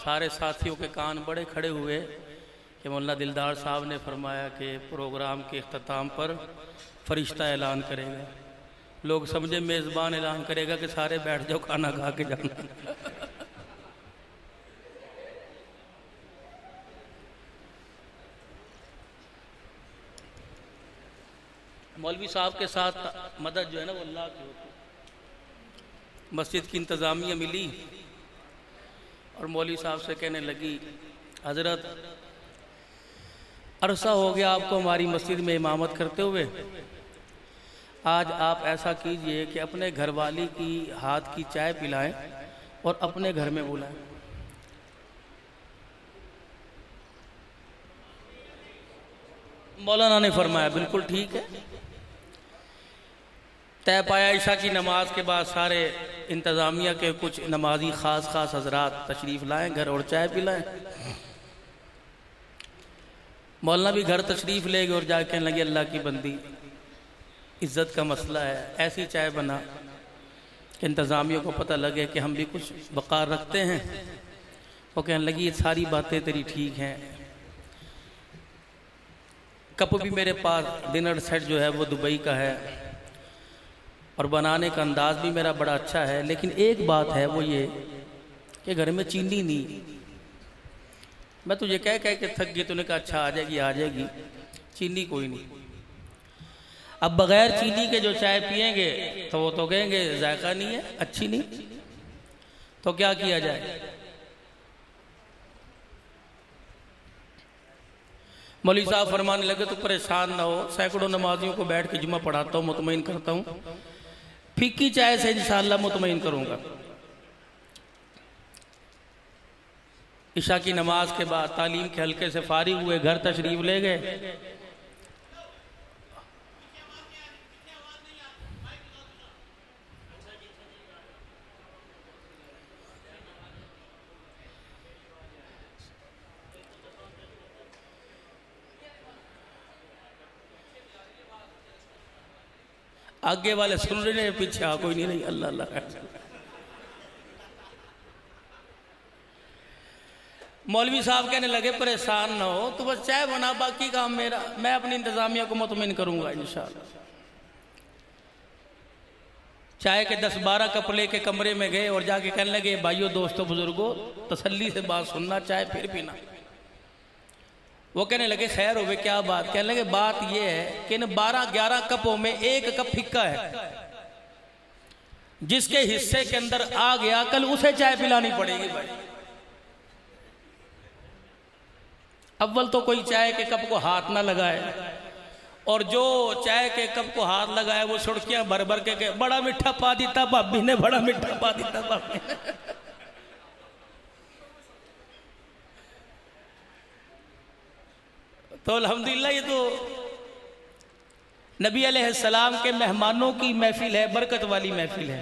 سارے ساتھیوں کے کان بڑے کھڑے ہوئے کہ مولانا دلدار صاحب نے فرمایا کہ پروگرام کے اختتام پر فرشتہ اعلان کرے گا. لوگ سمجھے میزبان اعلان کرے گا کہ سارے بیٹھ جاؤ کھانا کھا کے جانا. مولوی صاحب کے ساتھ مدد جو ہے نا وہ اللہ کی ہوتی ہے. مسجد کی انتظامیہ ملی اور مولوی صاحب سے کہنے لگی حضرت عرصہ ہو گیا آپ کو ہماری مسجد میں امامت کرتے ہوئے, آج آپ ایسا کیجئے کہ اپنے گھر والی کی ہاتھ کی چائے پلائیں اور اپنے گھر میں بلائیں. مولانا نے فرمایا بالکل ٹھیک ہے. طے پایا عشاء کی نماز کے بعد سارے انتظامیہ کے کچھ نمازی خاص حضرات تشریف لائیں گھر اور چائے پلائیں. مولانا بھی گھر تشریف لے گئے اور جا کے کہنے لگے اللہ کی بندی عزت کا مسئلہ ہے, ایسی چائے بنا کہ انتظامیہ کو پتہ لگے کہ ہم بھی کچھ وقار رکھتے ہیں. وہ کہنے لگی یہ ساری باتیں تیری ٹھیک ہیں, کپ بھی میرے پاس ڈنر سیٹ جو ہے وہ دبئی کا ہے اور بنانے کا انداز بھی میرا بڑا اچھا ہے, لیکن ایک بات ہے وہ یہ کہ گھر میں چینی نہیں. میں تجھے کہہ کہ تھک گئی, تو نے کہا اچھا آ جائے گی, چینی کوئی نہیں. اب بغیر چینی کے جو چائے پئیں گے تو وہ تو کہیں گے ذائقہ نہیں ہے, اچھی نہیں, تو کیا کیا جائے. مولوی صاحب فرمانے لگے تو پریشان نہ ہو, سینکڑوں نمازیوں کو بیٹھ کے جمعہ پڑھاتا ہوں, مطمئن کرتا ہوں, پھیکی چائے سے انشاءاللہ مطمئن کروں گا. عشاء کی نماز کے بعد تعلیم کے حلقے سے فارغ ہوئے, گھر تشریف لے گئے. آگے والے سن رہے ہیں, پیچھے کوئی نہیں, اللہ اللہ. مولوی صاحب کہنے لگے پریشان نہ ہو, تو بس چائے بنا, باقی کام میرا, میں اپنی انتظامیہ کو مطمئن کروں گا انشاءاللہ. چائے کے 10-12 کپ لے کے کمرے میں گئے اور جا کے کہنے لگے بھائیو دوستو بزرگو تسلی سے بات سننا, چائے پھر پینا. وہ کہنے لگے خیر ہوئے کیا بات. کہنے لگے بات یہ ہے کہ ان 12-11 کپوں میں ایک کپ پھکا ہے, جس کے حصے کے اندر آ گیا کل اسے چائے پلانی پڑے گی. بھائی اول تو کوئی چائے کے کپ کو ہاتھ نہ لگائے, اور جو چائے کے کپ کو ہاتھ لگائے وہ سڑکیاں بھر بھر کے کہ بڑا میٹھا پا دیتا بھابی نے, بڑا میٹھا پا دیتا بھابی نے. تو الحمدللہ یہ تو نبی علیہ السلام کے مہمانوں کی محفل ہے, برکت والی محفل ہے.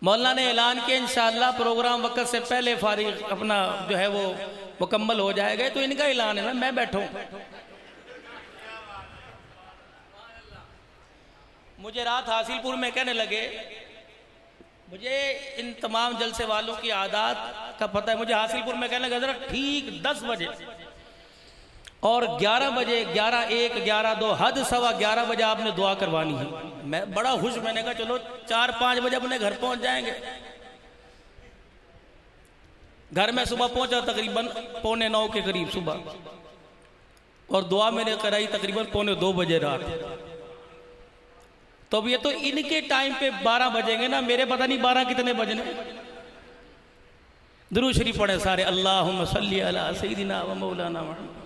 مولانا نے اعلان کیا انشاءاللہ پروگرام وقت سے پہلے فارغ اپنا جو ہے وہ مکمل ہو جائے گا. تو ان کا اعلان ہے نا, میں بیٹھوں. مجھے رات حاصل پور میں کہنے لگے, مجھے ان تمام جلسے والوں کی عادات کا پتہ ہے, مجھے حاصل پور میں کہنے لگے حضرت ٹھیک 10 بجے اور 11 بجے 11:01 11:02 حد 11:15 بجے آپ نے دعا کروانی ہے. میں بڑا خوش, میں نے کہا چلو 4-5 بجے اپنے گھر پہنچ جائیں گے. گھر میں صبح پہنچا تقریباً 8:45 کے قریب صبح, اور دعا میں نے کرائی تقریباً 2:45 بجے رات. تو اب یہ تو ان کے ٹائم پہ 12 بجیں گے نا, میرے پتہ نہیں 12 کتنے بجنے. درود شریف پڑھیں سارے, اللہم صلی علی سیدنا و مولانا محمد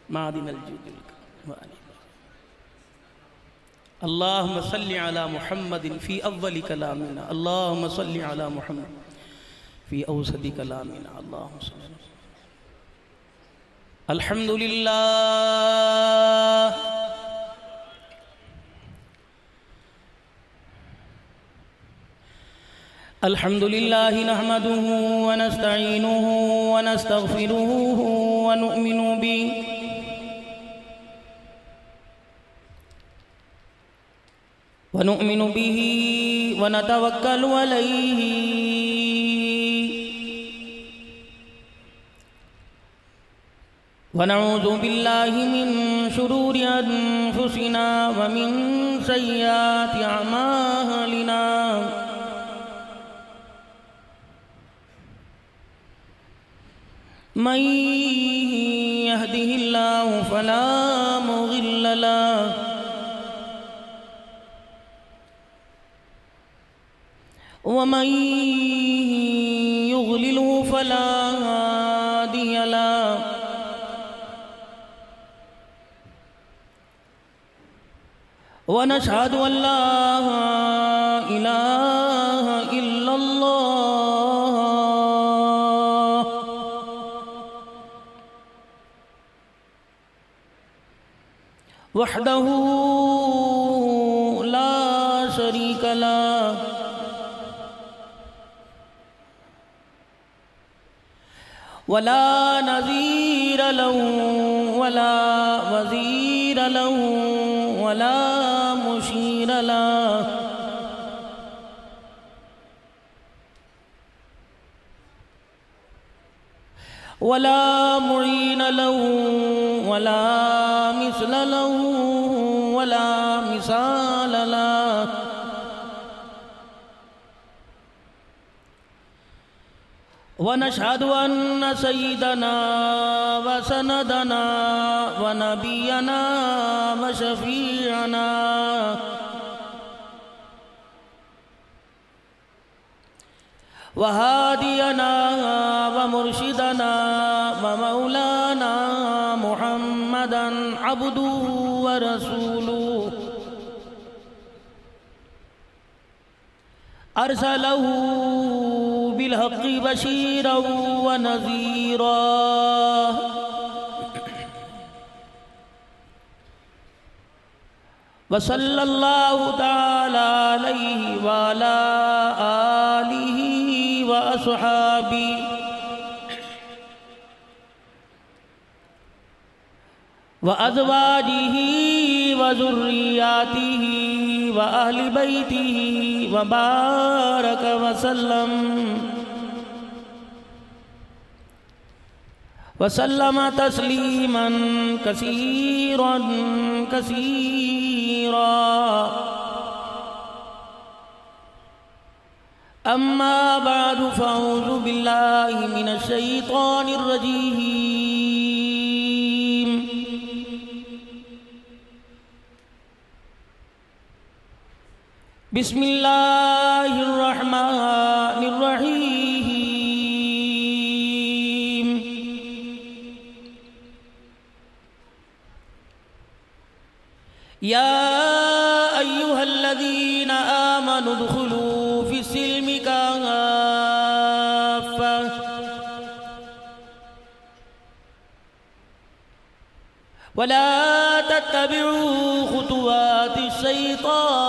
معدن الجود اللہم صلی علی محمد فی اول کلامنا, اللہم صلی علی محمد فی اوسط کلامنا, اللہم صلی علی محمد. الحمدللہ الحمدللہ نحمده ونستعینه ونستغفره ونؤمن به ونتوکل علیہ ونعوذ بالله من شرور أنفسنا ومن سيئات أعمالنا من يهده الله فلا مضل له ومن يضلله فلا هادي له ونشهد أن لا إله إلا الله وحده لا شريك له ولا نظير له ولا وزير له ولا مشير له ولا معين له ولا مثل له ولا مثال له ونشهد أن سيدنا وسندنا ونبينا وشفيعنا وهادينا ومرشدنا ومولانا محمدا عبده ورسوله أرسله بالحق بشيرا ونذيرا وصلى الله تعالى عليه وعلى آله وأصحابه وأزواجه وذرياته وأهل بيته وبارك وسلم تسليما كثيرا كثيرا. أما بعد فأعوذ بالله من الشيطان الرجيم. بسم الله الرحمن الرحيم. يا أيها الذين آمنوا ادخلوا في السلم كافة ولا تتبعوا خطوات الشيطان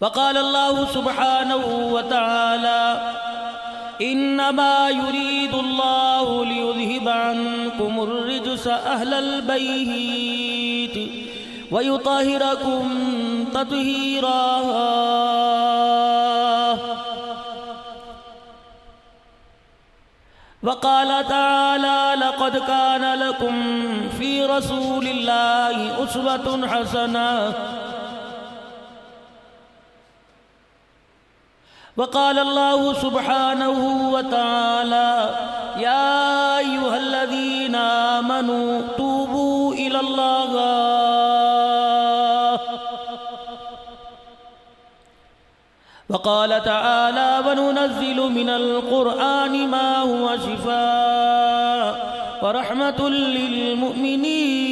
وقال الله سبحانه وتعالى إنما يريد الله ليذهب عنكم الرجس أهل البيت ويطهركم تطهيرا. وقال تعالى لقد كان لكم في رسول الله أسوة حسنة. وقال الله سبحانه وتعالى يا أيها الذين آمنوا توبوا إلى الله وقال تعالى وننزل من القرآن ما هو شفاء ورحمة للمؤمنين.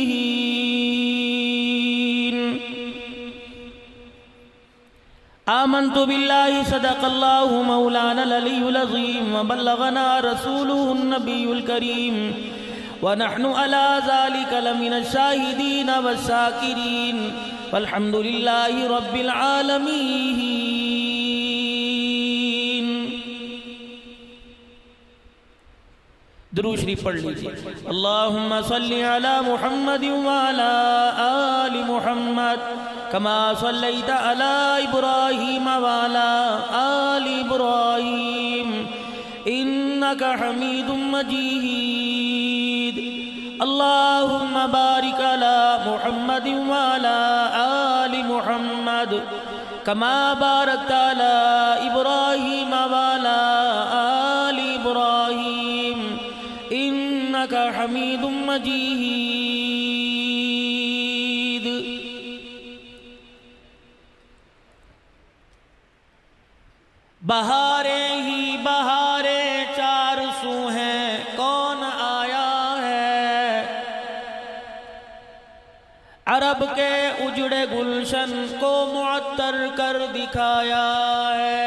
آمنت بالله صدق الله مولانا العلي العظيم وبلغنا رسوله النبي الكريم ونحن على ذلك لمن الشاهدين والشاكرين والحمد لله رب العالمين. درود شریف پڑھ لیجیے. اللہم صلی علی محمد وعلی آل محمد کما صلیت علی ابراہیم وعلی آل ابراہیم انک حمید مجید. اللہم بارک علی محمد وعلی آل محمد کما بارکت علی ابراہیم وعلی آل ابراہیم انک حمید مجید. بہاریں ہی بہاریں چار سو ہیں کون آیا ہے، عرب کے اجڑے گلشن کو معطر کر دکھایا ہے.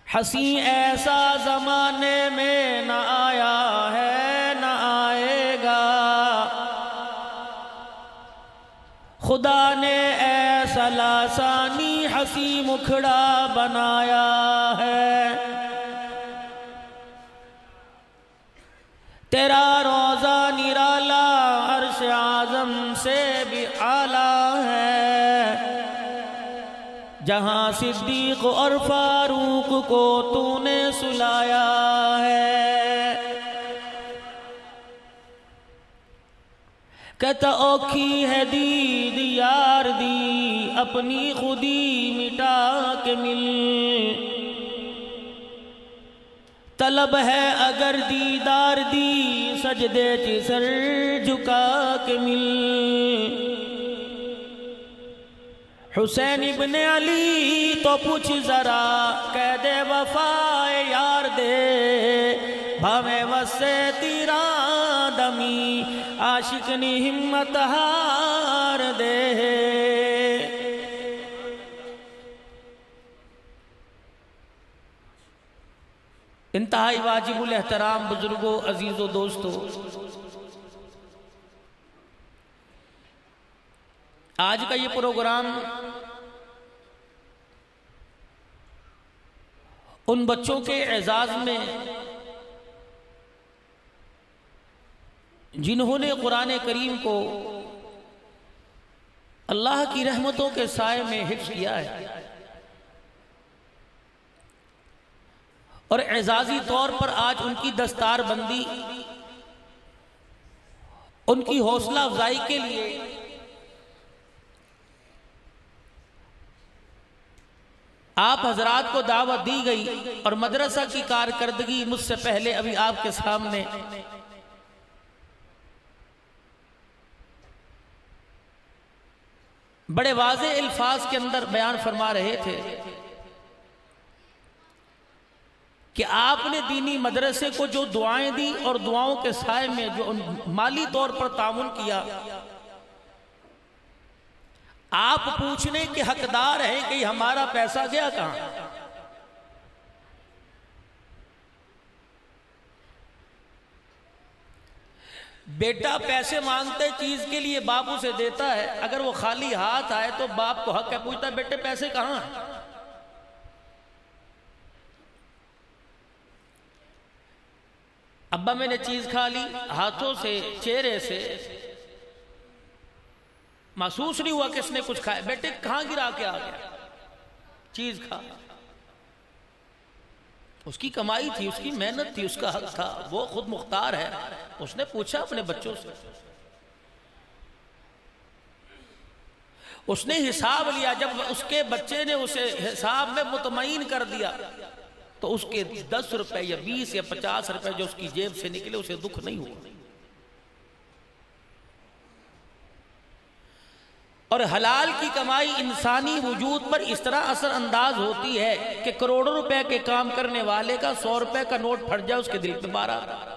حسین ایسا زمانے میں نہ آیا ہے نہ آئے گا، خدا نے ایسا لاسانی حسین مکھڑا بنایا ہے. تیرا روضہ نرالا عرش اعظم سے بھی اعلیٰ ہے، جہاں صدیق اور فاروق کو تو نے سلایا ہے. کہتا اوکھی ہے دید یار دی اپنی خودی مٹا کے مل، طلب ہے اگر دیدار دی سجدے چی سر جھکا کے مل. حسین ابن علی تو پوچھ ذرا قید وفا یار دے، بھاویں وسے تیرا دمی عاشق نی ہمت ہار دے. انتہائی واجب الاحترام بزرگوں، عزیزوں، دوستوں، آج کا یہ پروگرام ان بچوں کے اعزاز میں جنہوں نے قرآن کریم کو اللہ کی رحمتوں کے سائے میں حفظ کیا ہے، اور اعزازی طور پر آج ان کی دستار بندی، ان کی حوصلہ افزائی کے لیے آپ حضرات کو دعوت دی گئی، اور مدرسہ کی کارکردگی مجھ سے پہلے ابھی آپ کے سامنے بڑے واضح الفاظ کے اندر بیان فرما رہے تھے کہ آپ نے دینی مدرسے کو جو دعائیں دی اور دعاؤں کے سائے میں جو مالی طور پر تعاون کیا، آپ پوچھنے کے حقدار ہیں کہ ہمارا پیسہ گیا کہاں. بیٹا پیسے مانگتے چیز کے لیے باپ اسے دیتا ہے، اگر وہ خالی ہاتھ آئے تو باپ کو حق ہے پوچھتا ہے بیٹے پیسے کہاں ہیں. ابا میں نے چیز کھا لی، ہاتھوں سے چہرے سے محسوس نہیں ہوا کہ اس نے کچھ کھایا. بیٹے کہاں گرا کے آ گیا؟ چیز کھا. اس کی کمائی تھی، اس کی محنت تھی، اس کا حق تھا، وہ خود مختار ہے. اس نے پوچھا اپنے بچوں سے، اس نے حساب لیا. جب اس کے بچے نے اسے حساب میں مطمئن کر دیا تو اس کے 10 روپے یا 20 یا 50 روپے جو اس کی جیب سے نکلے اسے دکھ نہیں ہوا. اور حلال کی کمائی انسانی وجود پر اس طرح اثر انداز ہوتی ہے کہ کروڑوں روپے کے کام کرنے والے کا 100 روپے کا نوٹ پھٹ جائے اس کے دل پہ بار آ رہا.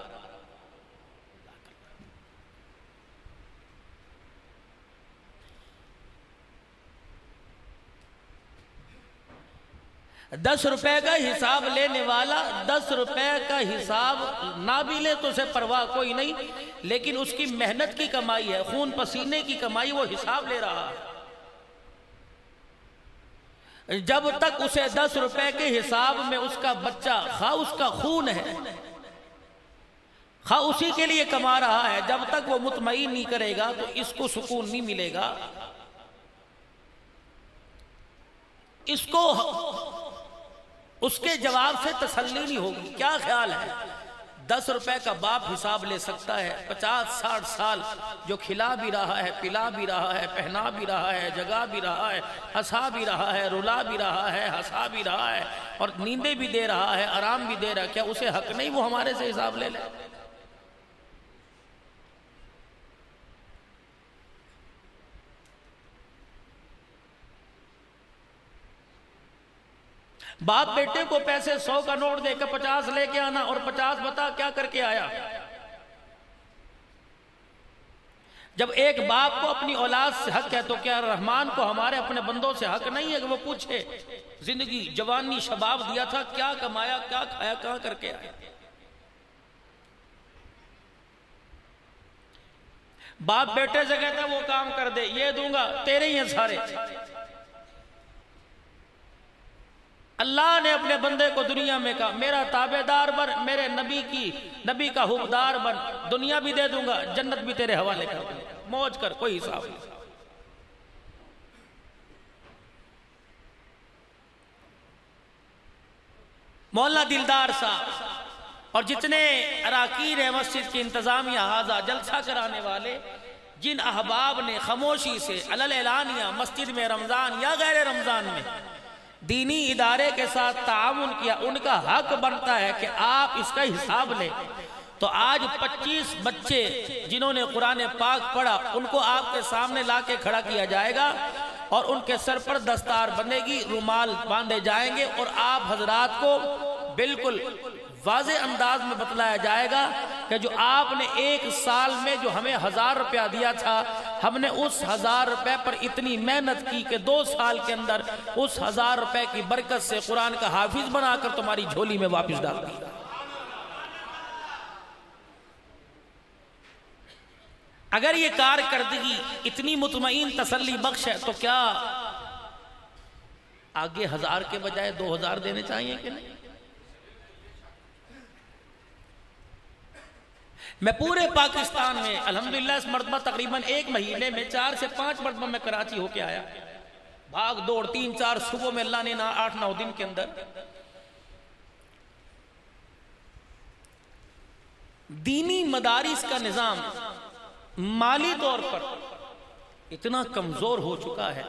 10 روپے کا حساب لینے والا 10 روپے کا حساب نہ بھی لے تو اسے پرواہ کوئی نہیں، لیکن اس کی محنت کی کمائی ہے، خون پسینے کی کمائی، وہ حساب لے رہا ہے. جب تک اسے 10 روپے کے حساب میں اس کا بچہ خواہ اس کا خون ہے، خواہ اسی کے لیے کما رہا ہے، جب تک وہ مطمئن نہیں کرے گا تو اس کو سکون نہیں ملے گا، اس کو اس کے جواب سے تسلی نہیں ہوگی۔ کیا خیال ہے 10 روپے کا باپ حساب لے سکتا ہے، 50-60 سال جو کھلا بھی رہا ہے، پلا بھی رہا ہے، پہنا بھی رہا ہے، جگا بھی رہا ہے، ہنسا بھی رہا ہے، رلا بھی رہا ہے، ہنسا بھی رہا ہے، اور نیندیں بھی دے رہا ہے، آرام بھی دے رہا ہے، کیا اسے حق نہیں وہ ہمارے سے حساب لے لے؟ باپ بیٹے کو پیسے 100 کا نوٹ دے کر 50 لے کے آنا، اور 50 بتا کیا کر کے آیا۔ جب ایک باپ کو اپنی اولاد سے حق ہے تو کیا رحمان کو ہمارے اپنے بندوں سے حق نہیں ہے کہ وہ پوچھے زندگی جوانی شباب دیا تھا، کیا کمایا، کیا کھایا، کہاں کر کے آیا؟ باپ بیٹے سے کہتا ہے وہ کام کر دے، یہ دوں گا، تیرے ہی ہیں سارے۔ اللہ نے اپنے بندے کو دنیا میں کہا میرا تابعدار بن، میرے نبی کا حکمدار بن، دنیا بھی دے دوں گا، جنت بھی تیرے حوالے کر دوں گا، موج کر، کوئی حساب نہیں۔ مولانا دلدار صاحب اور جتنے اراکین ہیں مسجد کی انتظامیہ، ہذا جلسہ کرانے والے، جن احباب نے خاموشی سے علل اعلانیہ مسجد میں رمضان یا غیر رمضان میں دینی ادارے کے ساتھ تعاون کیا، ان کا حق بنتا ہے کہ آپ اس کا حساب لیں۔ تو آج 25 بچے جنہوں نے قرآن پاک پڑھا، ان کو آپ کے سامنے لا کے کھڑا کیا جائے گا، اور ان کے سر پر دستار بنے گی، رومال باندھے جائیں گے، اور آپ حضرات کو بالکل واضح انداز میں بتلایا جائے گا کہ جو آپ نے 1 سال میں جو ہمیں 1000 روپیہ دیا تھا، ہم نے اس 1000 روپے پر اتنی محنت کی کہ 2 سال کے اندر اس 1000 روپے کی برکت سے قرآن کا حافظ بنا کر تمہاری جھولی میں واپس ڈال دیا۔ اگر یہ کارکردگی اتنی مطمئن تسلی بخش ہے تو کیا آگے 1000 کے بجائے 2000 دینے چاہیے کہ نہیں؟ میں پورے پاکستان میں الحمدللہ اس مرتبہ تقریباً 1 مہینے میں 4 سے 5 مرتبہ میں کراچی ہو کے آیا، بھاگ دوڑ 3-4 صبح میں اللہ نے 8-9 دن کے اندر دینی مدارس کا نظام مالی طور پر اتنا کمزور ہو چکا ہے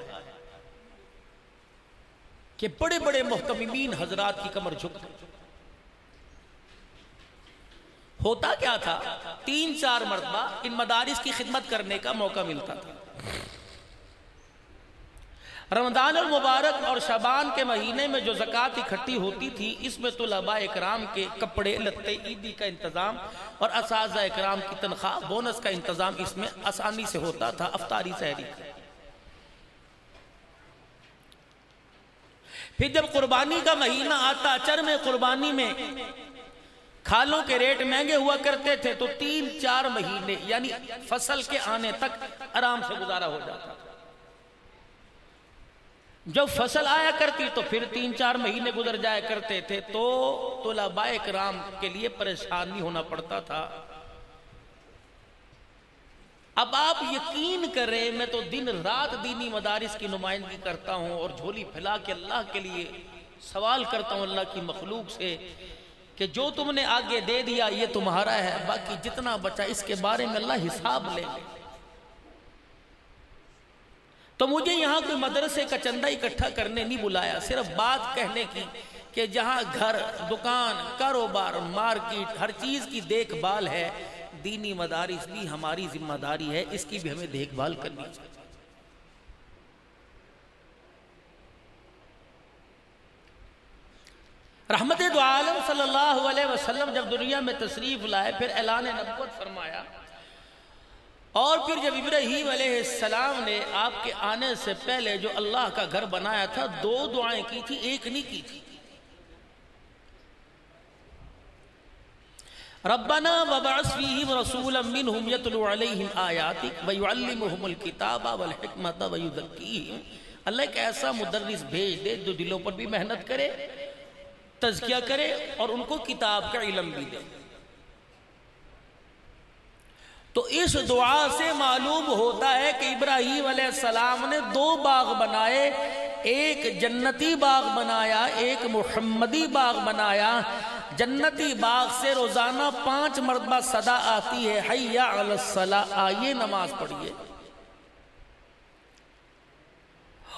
کہ بڑے بڑے محتممین حضرات کی کمر جھک گئی۔ ہوتا کیا تھا 3-4 مرتبہ ان مدارس کی خدمت کرنے کا موقع ملتا تھا۔ رمضان المبارک اور شعبان کے مہینے میں جو زکوٰۃ اکٹھی ہوتی تھی، اس میں طلباء اکرام کے کپڑے لتے عیدی کا انتظام اور اساتذہ اکرام کی تنخواہ بونس کا انتظام اس میں آسانی سے ہوتا تھا، افطاری سحری۔ پھر جب قربانی کا مہینہ آتا، چرم قربانی میں کھالوں کے ریٹ مہنگے ہوا کرتے تھے، تو 3-4 مہینے یعنی فصل کے آنے تک آرام سے گزارا ہو جاتا تھا۔ جب فصل آیا کرتی تو پھر 3-4 مہینے گزر جایا کرتے تھے، تو طلباء اکرام کے لیے پریشان نہیں ہونا پڑتا تھا۔ اب آپ یقین کریں، میں تو دن رات دینی مدارس کی نمائندگی کرتا ہوں اور جھولی پھیلا کے اللہ کے لیے سوال کرتا ہوں اللہ کی مخلوق سے کہ جو تم نے آگے دے دیا یہ تمہارا ہے، باقی جتنا بچا اس کے بارے میں اللہ حساب لے لے۔ تو مجھے یہاں کوئی مدرسے کا چندہ اکٹھا کرنے نہیں بلایا، صرف بات کہنے کی کہ جہاں گھر، دکان، کاروبار، مارکیٹ، ہر چیز کی دیکھ بھال ہے، دینی مدارس بھی ہماری ذمہ داری ہے، اس کی بھی ہمیں دیکھ بھال کرنی چاہیے۔ رحمت دو عالم صلی اللہ علیہ وسلم جب دنیا میں تشریف لائے، پھر اعلان نبوت فرمایا، اور پھر جب ابراہیم علیہ السلام نے آپ کے آنے سے پہلے جو اللہ کا گھر بنایا تھا، 2 دعائیں کی تھی، ایک نہیں کی تھی۔ ربنا وابعث فیہم رسولا منہم یتلو علیہم آیاتک ویعلمہم الکتاب والحکمت ویزکیہم اللہ ایک ایسا مدرس بھیج دے جو دلوں پر بھی محنت کرے، تزکیہ کرے اور ان کو کتاب کا علم بھی دے۔ تو اس دعا سے معلوم ہوتا ہے کہ ابراہیم علیہ السلام نے 2 باغ بنائے، ایک جنتی باغ بنایا، ایک محمدی باغ بنایا۔ جنتی باغ سے روزانہ 5 مرتبہ صدا آتی ہے، حی علی الصلاۃ، آئیے نماز پڑھیے۔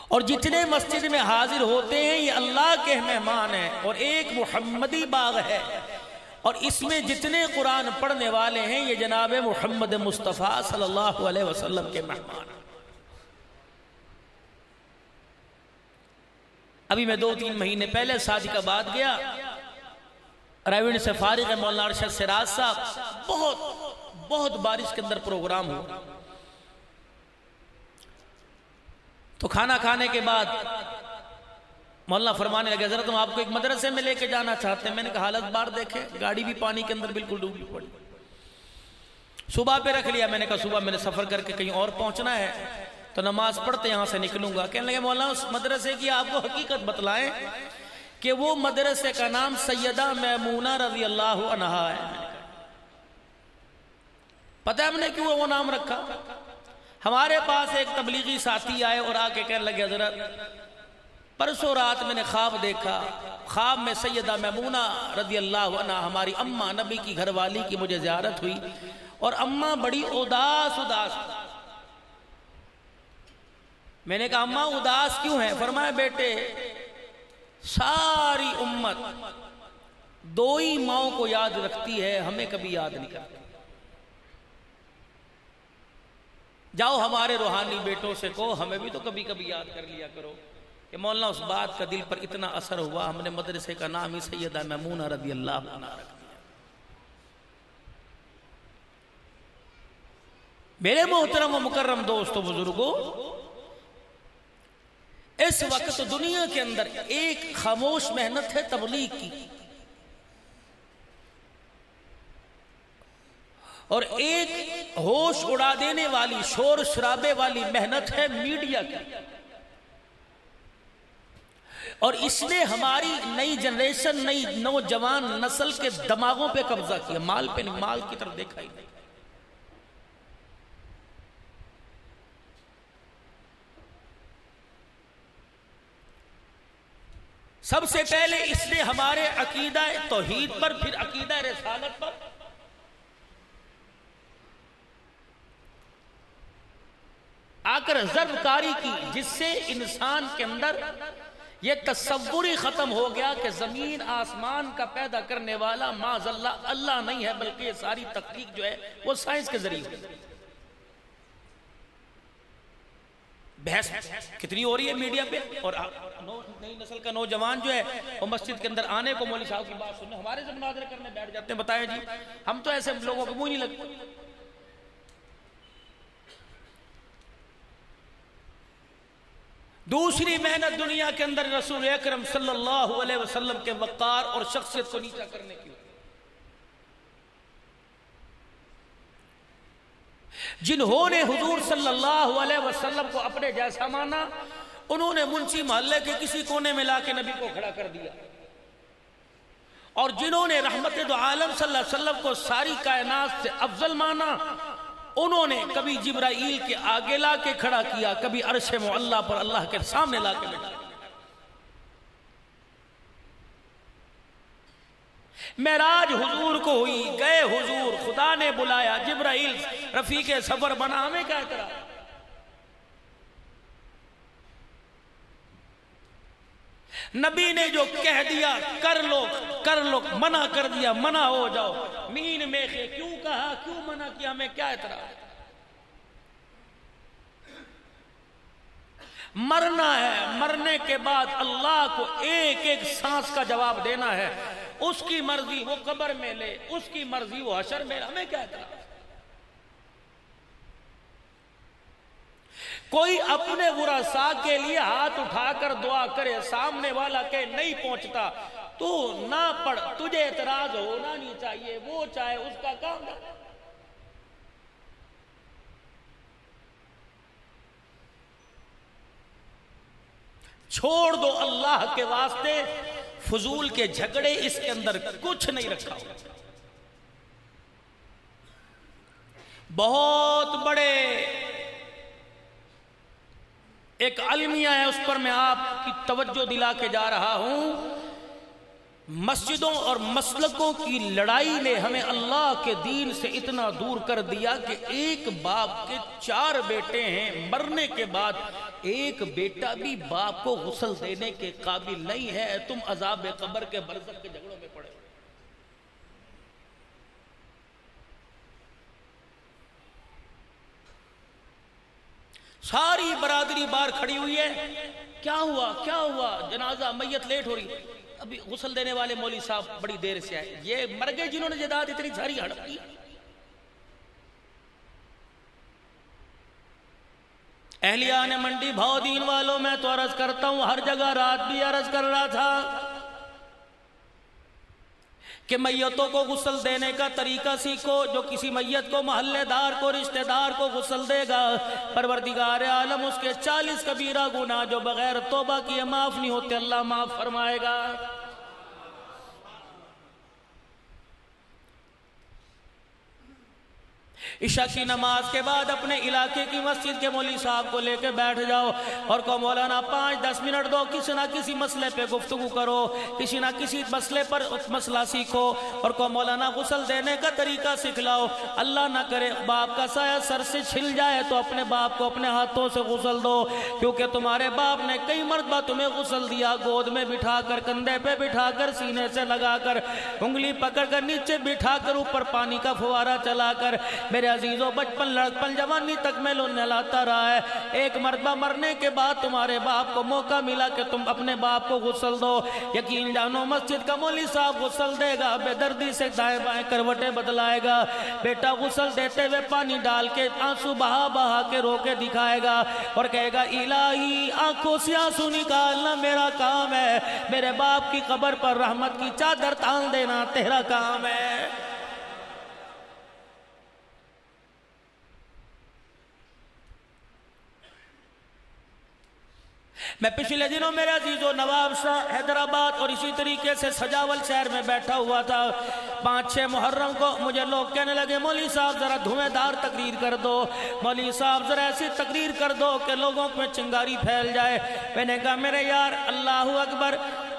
اور جتنے مسجد میں حاضر ہوتے ہیں یہ اللہ کے مہمان ہیں، اور ایک محمدی باغ ہے، اور اس میں جتنے قرآن پڑھنے والے ہیں یہ جناب محمد مصطفیٰ صلی اللہ علیہ وسلم کے مہمان ہیں۔ ابھی میں 2-3 مہینے پہلے صادق آباد گیا، رائیوڈ سے فارغ ہے مولانا ارشد سراج صاحب، بہت بارش کے اندر پروگرام ہوا۔ تو کھانا کھانے کے بعد مولانا فرمانے لگے حضرت ہم آپ کو ایک مدرسے میں لے کے جانا چاہتے ہیں۔ میں نے کہا حالت بار دیکھیں، گاڑی بھی پانی کے اندر بالکل ڈوبی پڑی، صبح پہ رکھ لیا۔ میں نے کہا صبح میں نے سفر کر کے کہیں اور پہنچنا ہے تو نماز پڑھتے یہاں سے نکلوں گا۔ کہنے لگے مولانا اس مدرسے کی آپ کو حقیقت بتلائیں کہ وہ مدرسے کا نام سیدہ میمونہ رضی اللہ عنہا ہے۔ پتہ ہے ہم نے کیوں وہ نام رکھا؟ ہمارے پاس ایک تبلیغی ساتھی آئے اور آ کے کہنے لگے حضرت پرسوں رات میں نے خواب دیکھا، خواب میں سیدہ میمونہ رضی اللہ عنہا ہماری اماں نبی کی گھر والی کی مجھے زیارت ہوئی، اور اماں بڑی اداس میں نے کہا اماں اداس کیوں ہیں؟ فرمایا بیٹے ساری امت 2 ہی ماؤں کو یاد رکھتی ہے، ہمیں کبھی یاد نہیں کرتی۔ جاؤ ہمارے روحانی بیٹوں سے کہو ہمیں بھی تو کبھی کبھی یاد کر لیا کرو کہ مولانا اس بات کا دل پر اتنا اثر ہوا، ہم نے مدرسے کا نام ہی سیدہ میمونہ رضی اللہ عنہا رکھ دیا۔ میرے محترم و مکرم دوستو بزرگوں، اس وقت دنیا کے اندر ایک خاموش محنت ہے تبلیغ کی، اور ایک ہوش اڑا دینے والی شور شرابے والی محنت ہے میڈیا کی، اور اس نے ہماری نئی جنریشن، نئی نوجوان نسل کے دماغوں پہ قبضہ کیا، مال پہ نہیں، مال کی طرف دیکھا ہی نہیں۔ سب سے پہلے اس نے ہمارے عقیدہ توحید پر، پھر عقیدہ رسالت پر آ کر ضرب کاری کی، جس سے انسان کے اندر یہ تصور ہی ختم ہو گیا کہ زمین آسمان کا پیدا کرنے والا معاذ اللہ اللہ نہیں ہے، بلکہ یہ ساری تخلیق جو ہے وہ سائنس کے ذریعے ہوئی۔ بحث کتنی ہو رہی ہے میڈیا پہ، اور نئی نسل کا نوجوان جو ہے وہ مسجد کے اندر آنے کو مولوی صاحب کی بات سننے ہمارے سے مناظرے کرنے بیٹھ جاتے ہیں۔ بتائیں جی، ہم تو ایسے لوگوں کو منہ نہیں لگتے۔ دوسری محنت دنیا کے اندر رسول اکرم صلی اللہ علیہ وسلم کے وقار اور شخصیت کو نیچا کرنے کی، جنہوں نے حضور صلی اللہ علیہ وسلم کو اپنے جیسا مانا، انہوں نے منشی محلے کے کسی کونے میں لا کے نبی کو کھڑا کر دیا، اور جنہوں نے رحمت دو عالم صلی اللہ علیہ وسلم کو ساری کائنات سے افضل مانا، انہوں نے کبھی جبرائیل کے آگے لا کے کھڑا کیا، کبھی عرش معلیٰ پر اللہ کے سامنے لا کے بٹھا۔ معراج حضور کو ہوئی، گئے حضور، خدا نے بلایا، جبرائیل رفیق سفر بنا، ہمیں کیا کرا؟ نبی نے جو کہہ دیا کر لو کر لو، منع کر دیا منع ہو جاؤ، مین میخے کیوں کہا، کیوں منع کیا، ہمیں کیا اعتراض؟ مرنا ہے، مرنے کے بعد اللہ کو ایک ایک سانس کا جواب دینا ہے، اس کی مرضی وہ قبر میں لے، اس کی مرضی وہ حشر میں، ہمیں کیا اعتراض؟ کوئی اپنے ورثاء کے لیے ہاتھ اٹھا کر دعا کرے، سامنے والا کہ نہیں پہنچتا تو نہ پڑھ، تجھے اعتراض ہونا نہیں چاہیے، وہ چاہے اس کا کام ہے۔ چھوڑ دو اللہ کے واسطے فضول کے جھگڑے، اس کے اندر کچھ نہیں رکھا ہوا۔ بہت بڑے ایک المیہ ہے، اس پر میں آپ کی توجہ دلا کے جا رہا ہوں۔ مسجدوں اور مسلکوں کی لڑائی نے ہمیں اللہ کے دین سے اتنا دور کر دیا کہ ایک باپ کے 4 بیٹے ہیں، مرنے کے بعد ایک بیٹا بھی باپ کو غسل دینے کے قابل نہیں ہے۔ تم عذاب قبر کے برزخ کے جھگڑوں میں پڑے۔ ساری برادری باہر کھڑی ہوئی ہے، کیا ہوا کیا ہوا؟ جنازہ میت لیٹ ہو رہی، ابھی غسل دینے والے مولوی صاحب بڑی دیر سے آئے۔ یہ مر گئے جنہوں نے جداد اتنی ساری ہڑپ کی۔ اہلیان منڈی بھاؤ دین والوں، میں تو عرض کرتا ہوں، ہر جگہ رات بھی عرض کر رہا تھا کہ میتوں کو غسل دینے کا طریقہ سیکھو۔ جو کسی میت کو، محلے دار کو، رشتہ دار کو غسل دے گا، پروردگار عالم اس کے 40 کبیرہ گناہ جو بغیر توبہ کیے معاف نہیں ہوتے، اللہ معاف فرمائے گا۔ عشاء کی نماز کے بعد اپنے علاقے کی مسجد کے مولوی صاحب کو لے کے بیٹھ جاؤ اور کہو مولانا 5-10 منٹ دو، کسی نہ کسی مسئلے پہ گفتگو کرو، کسی نہ کسی مسئلے پر مسئلہ سیکھو، اور کہو مولانا غسل دینے کا طریقہ سکھلاؤ۔ اللہ نہ کرے باپ کا سایہ سر سے چھل جائے تو اپنے باپ کو اپنے ہاتھوں سے غسل دو، کیونکہ تمہارے باپ نے کئی مرتبہ تمہیں غسل دیا، گود میں بٹھا کر، کندھے پہ بٹھا کر، سینے سے لگا کر، انگلی پکڑ کر نیچے بٹھا کر، اوپر پانی کا فوارہ چلا کر۔ میرے عزیزوں، بچپن لڑکپن جوانی تک میں لو نہلاتا رہا ہے۔ ایک مرتبہ مرنے کے بعد تمہارے باپ کو موقع ملا کہ تم اپنے باپ کو غسل دو، یقین جانو مسجد کا مولوی صاحب غسل دے گا، بے دردی سے دائیں بائیں کروٹیں بدلائے گا، بیٹا غسل دیتے ہوئے پانی ڈال کے آنسو بہا بہا کے رو کے دکھائے گا اور کہے گا الہی آنکھوں سے آنسو نکالنا میرا کام ہے، میرے باپ کی قبر پر رحمت کی چادر تان دینا تیرا کام ہے۔ میں پچھلے دنوں میرے عزیزو نواب شاہ حیدرآباد اور اسی طریقے سے سجاول شہر میں بیٹھا ہوا تھا۔ 5-6 محرم کو مجھے لوگ کہنے لگے مولوی صاحب ذرا دھویں دار تقریر کر دو، مولوی صاحب ذرا ایسی تقریر کر دو کہ لوگوں میں چنگاری پھیل جائے۔ میں نے کہا میرے یار اللہ اکبر،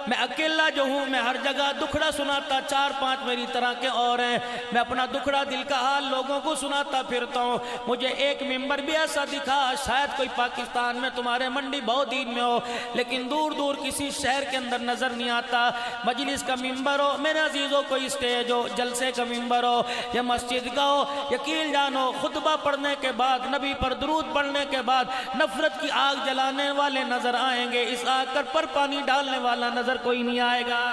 میں اکیلا جو ہوں، میں ہر جگہ دکھڑا سناتا، 4-5 میری طرح کے اور ہیں، میں اپنا دکھڑا دل کا حال لوگوں کو سناتا پھرتا ہوں۔ مجھے ایک ممبر بھی ایسا دکھا، شاید کوئی پاکستان میں تمہارے منڈی بہت دین میں ہو، لیکن دور دور کسی شہر کے اندر نظر نہیں آتا۔ مجلس کا ممبر ہو میرے عزیزوں، کوئی اسٹیج ہو، جلسے کا ممبر ہو یا مسجد کا ہو، یقین جانو خطبہ پڑھنے کے بعد، نبی پر درود پڑھنے کے بعد نفرت کی آگ جلانے والے نظر آئیں گے، اس آگ پر پانی ڈالنے والا نظر کوئی نہیں آئے گا۔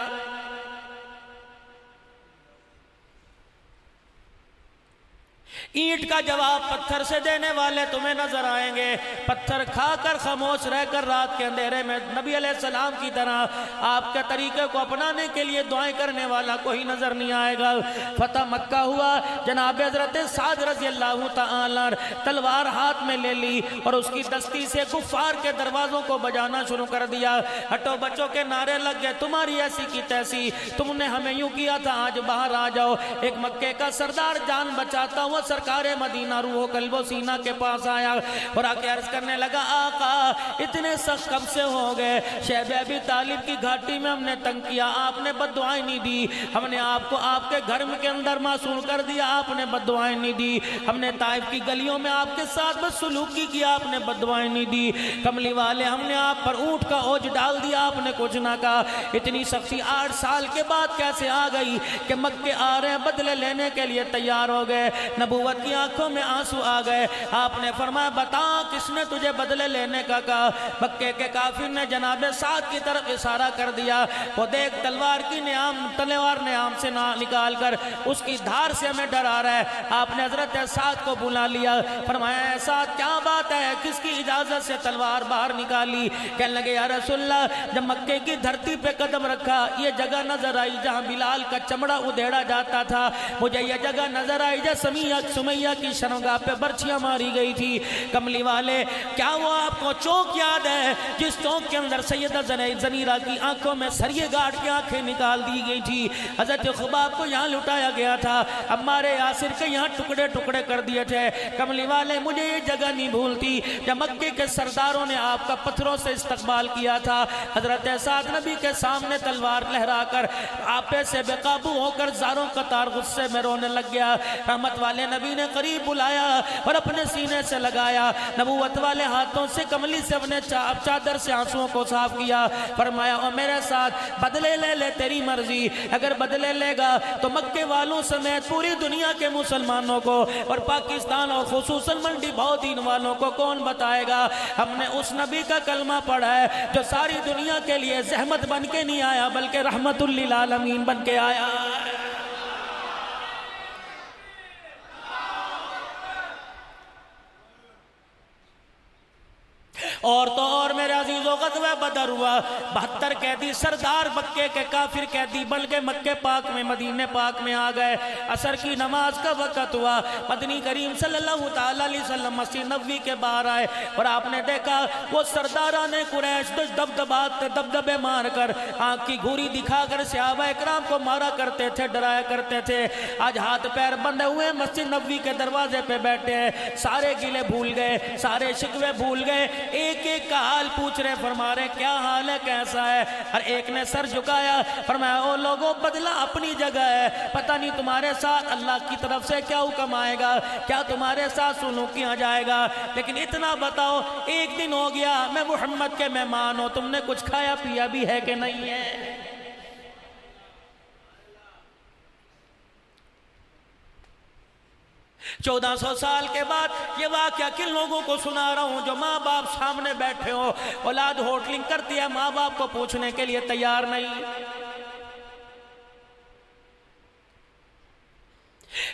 اینٹ کا جواب پتھر سے دینے والے تمہیں نظر آئیں گے، پتھر کھا کر خاموش رہ کر رات کے اندھیرے میں نبی علیہ السلام کی طرح آپ کے طریقے کو اپنانے کے لیے دعائیں کرنے والا کوئی نظر نہیں آئے گا۔ فتح مکہ ہوا، جناب حضرت سعد رضی اللہ تعالیٰ تلوار ہاتھ میں لے لی اور اس کی دستی سے کفار کے دروازوں کو بجانا شروع کر دیا۔ ہٹو بچوں کے نعرے لگ گئے، تمہاری ایسی کی تیسی، تم نے ہمیں یوں کیا تھا، آج باہر آ جاؤ۔ ایک مکے کا سردار جان بچاتا ہوا سرکار مدینہ روح و قلب و سینہ کے پاس آیا اور آ کے عرض کرنے لگا آقا اتنے سخت کب سے ہو گئے؟ شیب ابی طالب کی گھاٹی میں ہم نے تنگ کیا، آپ نے بد دعائیں نہیں دی، ہم نے آپ کو آپ کے گھر کے اندر معصوم کر دیا، آپ نے بد دعائیں نہیں دی، ہم نے طائف کی گلیوں میں آپ کے ساتھ بد سلوکی کیا، آپ نے بد دعائیں نہیں دی، کملی والے ہم نے آپ پر اونٹ کا اوج ڈال دیا، آپ نے کچھ نہ کہا۔ اتنی سختی 8 سال کے بعد کیسے آ گئی کہ مکے آ رہے ہیں بدلے لینے کے لیے تیار ہو گئے، نبوت کی آنکھوں میں آنسو آ گئے۔ آپ نے فرمایا بتا کس نے تجھے بدلے لینے کا کہا؟ مکے کے کافر نے جناب سعد کی طرف اشارہ کر دیا، وہ دیکھ تلوار نیام سے نکال کر اس کی دھار سے ہمیں ڈرا رہا ہے۔ آپ نے حضرت سعد کو بلا لیا، فرمایا سعد کیا بات ہے، کس کی اجازت سے تلوار باہر نکالی؟ کہنے لگے یا رسول اللہ جب مکے کی دھرتی پہ قدم رکھا یہ جگہ نظر آئی جہاں بلال کا چمڑا ادھیڑا جاتا تھا، مجھے یہ جگہ نظر آئی جہاں سمیہ کی شرمگاہ پہ برچیاں ماری گئی تھی. کملی والے کیا وہ آپ کو چوک یاد ہے جس چوک کے اندر سیدہ زنیرہ کی آنکھوں میں سریے گاڑ کی آنکھیں نکال دی گئی تھی؟ حضرت خباب کو یہاں لٹایا گیا تھا, عمار یاسر کے یہاں ٹکڑے ٹکڑے کر دیے تھے. کملی والے مجھے یہ جگہ نہیں بھولتی جب مکے کے سرداروں نے آپ کا پتھروں سے استقبال کیا تھا. حضرت سعد نبی کے سامنے تلوار لہرا کر آپے سے بے قابو ہو کر زاروں قطار غصے میں رونے لگ گیا. رحمت والے نبی نے قریب بلایا اور اپنے سینے سے لگایا, نبوت والے ہاتھوں سے کملی سے اپنے چادر سے آنسوؤں کو صاف کیا. فرمایا او میرے ساتھ بدلے لے لے تیری مرضی, اگر بدلے لے گا تو مکے والوں سمیت پوری دنیا کے مسلمانوں کو اور پاکستان اور خصوصاً منڈی بہودین والوں کو کون بتائے گا ہم نے اس نبی کا کلمہ پڑھا ہے جو ساری دنیا کے لیے زحمت بن کے نہیں آیا بلکہ رحمت للعالمین بن کے آیا. اور تو اور میرے عزیزو غزوہ بدر ہوا, 72 قیدی سردار مکے کے کافر قیدی بن کے مکے پاک میں مدینہ پاک میں آ گئے. عصر کی نماز کا وقت ہوا, مدنی کریم صلی اللہ تعالیٰ علیہ وسلم مسجد نبوی کے باہر آئے اور آپ نے دیکھا وہ سرداران قریش دبدبے مار کر آنکھ کی گھوری دکھا کر صحابہ اکرام کو مارا کرتے تھے, ڈرایا کرتے تھے. آج ہاتھ پیر بندھے ہوئے مسجد نبوی کے دروازے پہ بیٹھے ہیں, سارے گلے بھول گئے, سارے شکوے بھول گئے, ایک ایک کا حال پوچھ رہے, فرما رہے کیا حال ہے, کیسا ہے. ہر ایک نے سر جھکایا, فرمایا او لوگوں بدلہ اپنی جگہ ہے, پتہ نہیں تمہارے ساتھ اللہ کی طرف سے کیا حکم آئے گا, کیا تمہارے ساتھ سلوک کیا جائے گا, لیکن اتنا بتاؤ ایک دن ہو گیا میں محمد کے مہمان ہوں, تم نے کچھ کھایا پیا بھی ہے کہ نہیں ہے. 1400 سال کے بعد یہ واقعہ کن لوگوں کو سنا رہا ہوں جو ماں باپ سامنے بیٹھے ہو, اولاد ہوٹلنگ کرتی ہے, ماں باپ کو پوچھنے کے لیے تیار نہیں.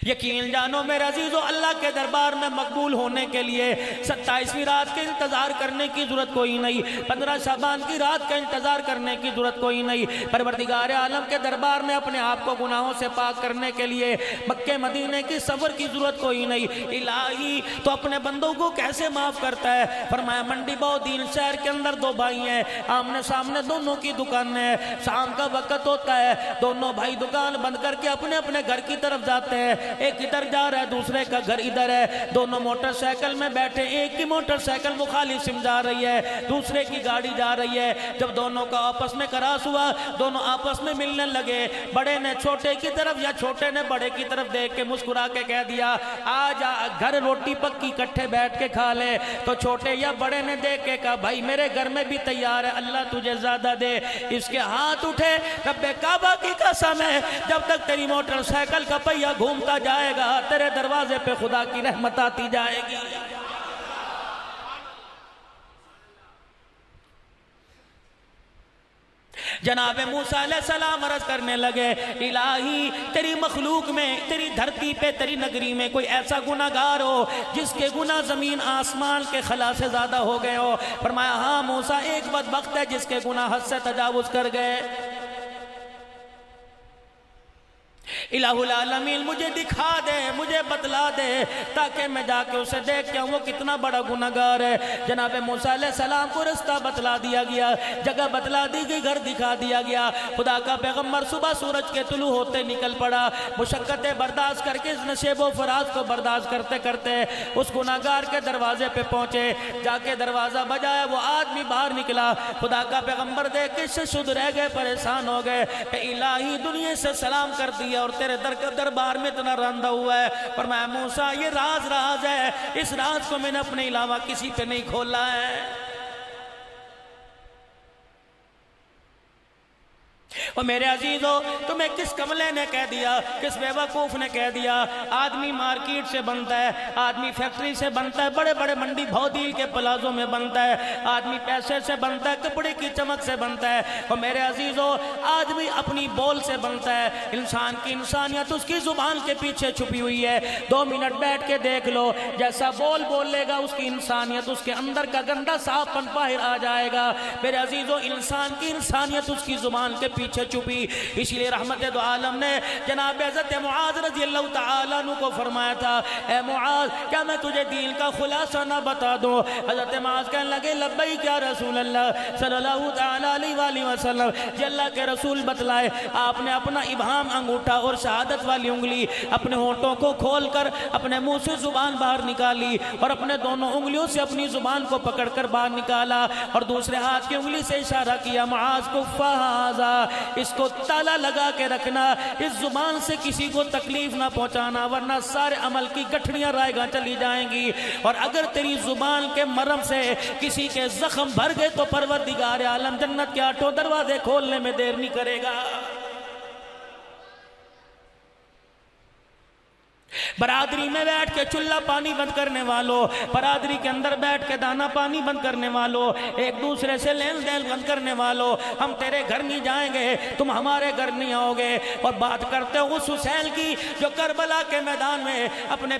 یقین جانو میرے عزیزو اللہ کے دربار میں مقبول ہونے کے لیے 27ویں رات کے انتظار کرنے کی ضرورت کوئی نہیں, 15 شعبان کی رات کا انتظار کرنے کی ضرورت کوئی نہیں. پروردگار عالم کے دربار میں اپنے آپ کو گناہوں سے پاک کرنے کے لیے مکہ مدینے کی سفر کی ضرورت کوئی نہیں. الہی تو اپنے بندوں کو کیسے معاف کرتا ہے. فرمایا منڈی بہودین شہر کے اندر 2 بھائی ہیں, آمنے سامنے دونوں کی دکان ہے, شام کا وقت ہوتا ہے, دونوں بھائی دکان بند کر کے اپنے اپنے گھر کی طرف جاتے ہیں. ایک ادھر جا رہا ہے, دوسرے کا گھر ادھر ہے, دونوں موٹر سائیکل میں بیٹھے, ایک کی موٹر سائیکل مخالف سمت جا رہی ہے, دوسرے کی گاڑی جا رہی ہے. جب دونوں کا آپس میں کراس ہوا, دونوں آپس میں ملنے لگے. بڑے نے چھوٹے کی طرف یا چھوٹے نے بڑے کی طرف دیکھ کے مسکرا کے کہہ دیا آج گھر روٹی پکی کٹھے بیٹھ کے کھا لے. تو چھوٹے یا بڑے نے دیکھ کے کہا بھائی میرے گھر میں بھی تیار ہے, اللہ تجھے زیادہ دے. اس کے ہاتھ اٹھے, رب کعبہ کی قسم ہے جب تک تیری موٹر سائیکل کا پہیہ گھومتا جائے گا تیرے دروازے پہ خدا کی رحمت آتی جائے گی. جناب موسیٰ علیہ السلام عرض کرنے لگے الہی تیری مخلوق میں, تیری دھرتی پہ, تیری نگری میں کوئی ایسا گناہگار ہو جس کے گناہ زمین آسمان کے خلا سے زیادہ ہو گئے ہو. فرمایا ہاں موسیٰ ایک بدبخت ہے جس کے گناہ حد سے تجاوز کر گئے. الہ العالمین مجھے دکھا دے, مجھے بتلا دے تاکہ میں جا کے اسے دیکھ کے وہ کتنا بڑا گناہگار ہے. جناب موسیٰ علیہ السلام کو رستہ بتلا دیا گیا, جگہ بتلا دی گئی, گھر دکھا دیا گیا. خدا کا پیغمبر صبح سورج کے طلوع ہوتے نکل پڑا, مشقتیں برداشت کر کے اس نشیب و فراز کو برداشت کرتے کرتے اس گناہگار کے دروازے پہ پہنچے. جا کے دروازہ بجایا, وہ آدمی باہر نکلا. خدا کا پیغمبر دیکھ کے اس سے شد رہ گئے, پریشان ہو گئے کہ الہی دنیا سے سلام کر دیا اور تیرے دربار میں اتنا رندہ ہوا ہے. فرمایا موسیٰ یہ راز ہے, اس راز کو میں نے اپنے علاوہ کسی پہ نہیں کھولا ہے. اور میرے عزیزو تمہیں کس کملے نے کہہ دیا, کس بیوقوف نے کہہ دیا آدمی مارکیٹ سے بنتا ہے, آدمی فیکٹری سے بنتا ہے, بڑے بڑے منڈی بھودیل کے پلازوں میں بنتا ہے, آدمی پیسے سے بنتا ہے, کپڑے کی چمک سے بنتا ہے. اور میرے عزیزو آدمی اپنی بول سے بنتا ہے. انسان کی انسانیت اس کی زبان کے پیچھے چھپی ہوئی ہے. 2 منٹ بیٹھ کے دیکھ لو, جیسا بول لے گا اس کی انسانیت, اس کے اندر کا گندا صاف پن باہر آ جائے گا. میرے عزیزو انسان کی انسانیت اس کی زبان کے پیچھے سے چھپی. اس لیے رحمت دو عالم نے جناب حضرت معاذ رضی اللہ تعالیٰ عنہ کو فرمایا تھا اے معاذ کیا میں تجھے دین کا خلاصہ نہ بتا دوں؟ حضرت معاذ کہنے لگے لبیک یا رسول اللہ صلی اللہ تعالیٰ علیہ وآلہ وسلم. جی اللہ کے رسول بتلائے. آپ نے اپنا ابہام انگوٹھا اور شہادت والی انگلی اپنے ہونٹوں کو کھول کر اپنے منہ سے زبان باہر نکالی اور اپنے دونوں انگلیوں سے اپنی زبان کو پکڑ کر باہر نکالا اور دوسرے ہاتھ کی انگلی سے اشارہ کیا معاذ کو فہذا اس کو تالا لگا کے رکھنا, اس زبان سے کسی کو تکلیف نہ پہنچانا ورنہ سارے عمل کی گٹھڑیاں رائے گاں چلی جائیں گی, اور اگر تیری زبان کے مرم سے کسی کے زخم بھر گئے تو پروردگار عالم جنت کے 8 دروازے کھولنے میں دیر نہیں کرے گا. برادری میں بیٹھ کے چولہا پانی بند کرنے والوں, برادری کے اندر بیٹھ کے دانا پانی بند کرنے والوں, ایک دوسرے سے لین دین بند کرنے والوں, ہم تیرے گھر نہیں جائیں گے تم ہمارے گھر نہیں آؤ گے. اور بات کرتے ہو اس حسین کی جو کربلا کے میدان میں اپنے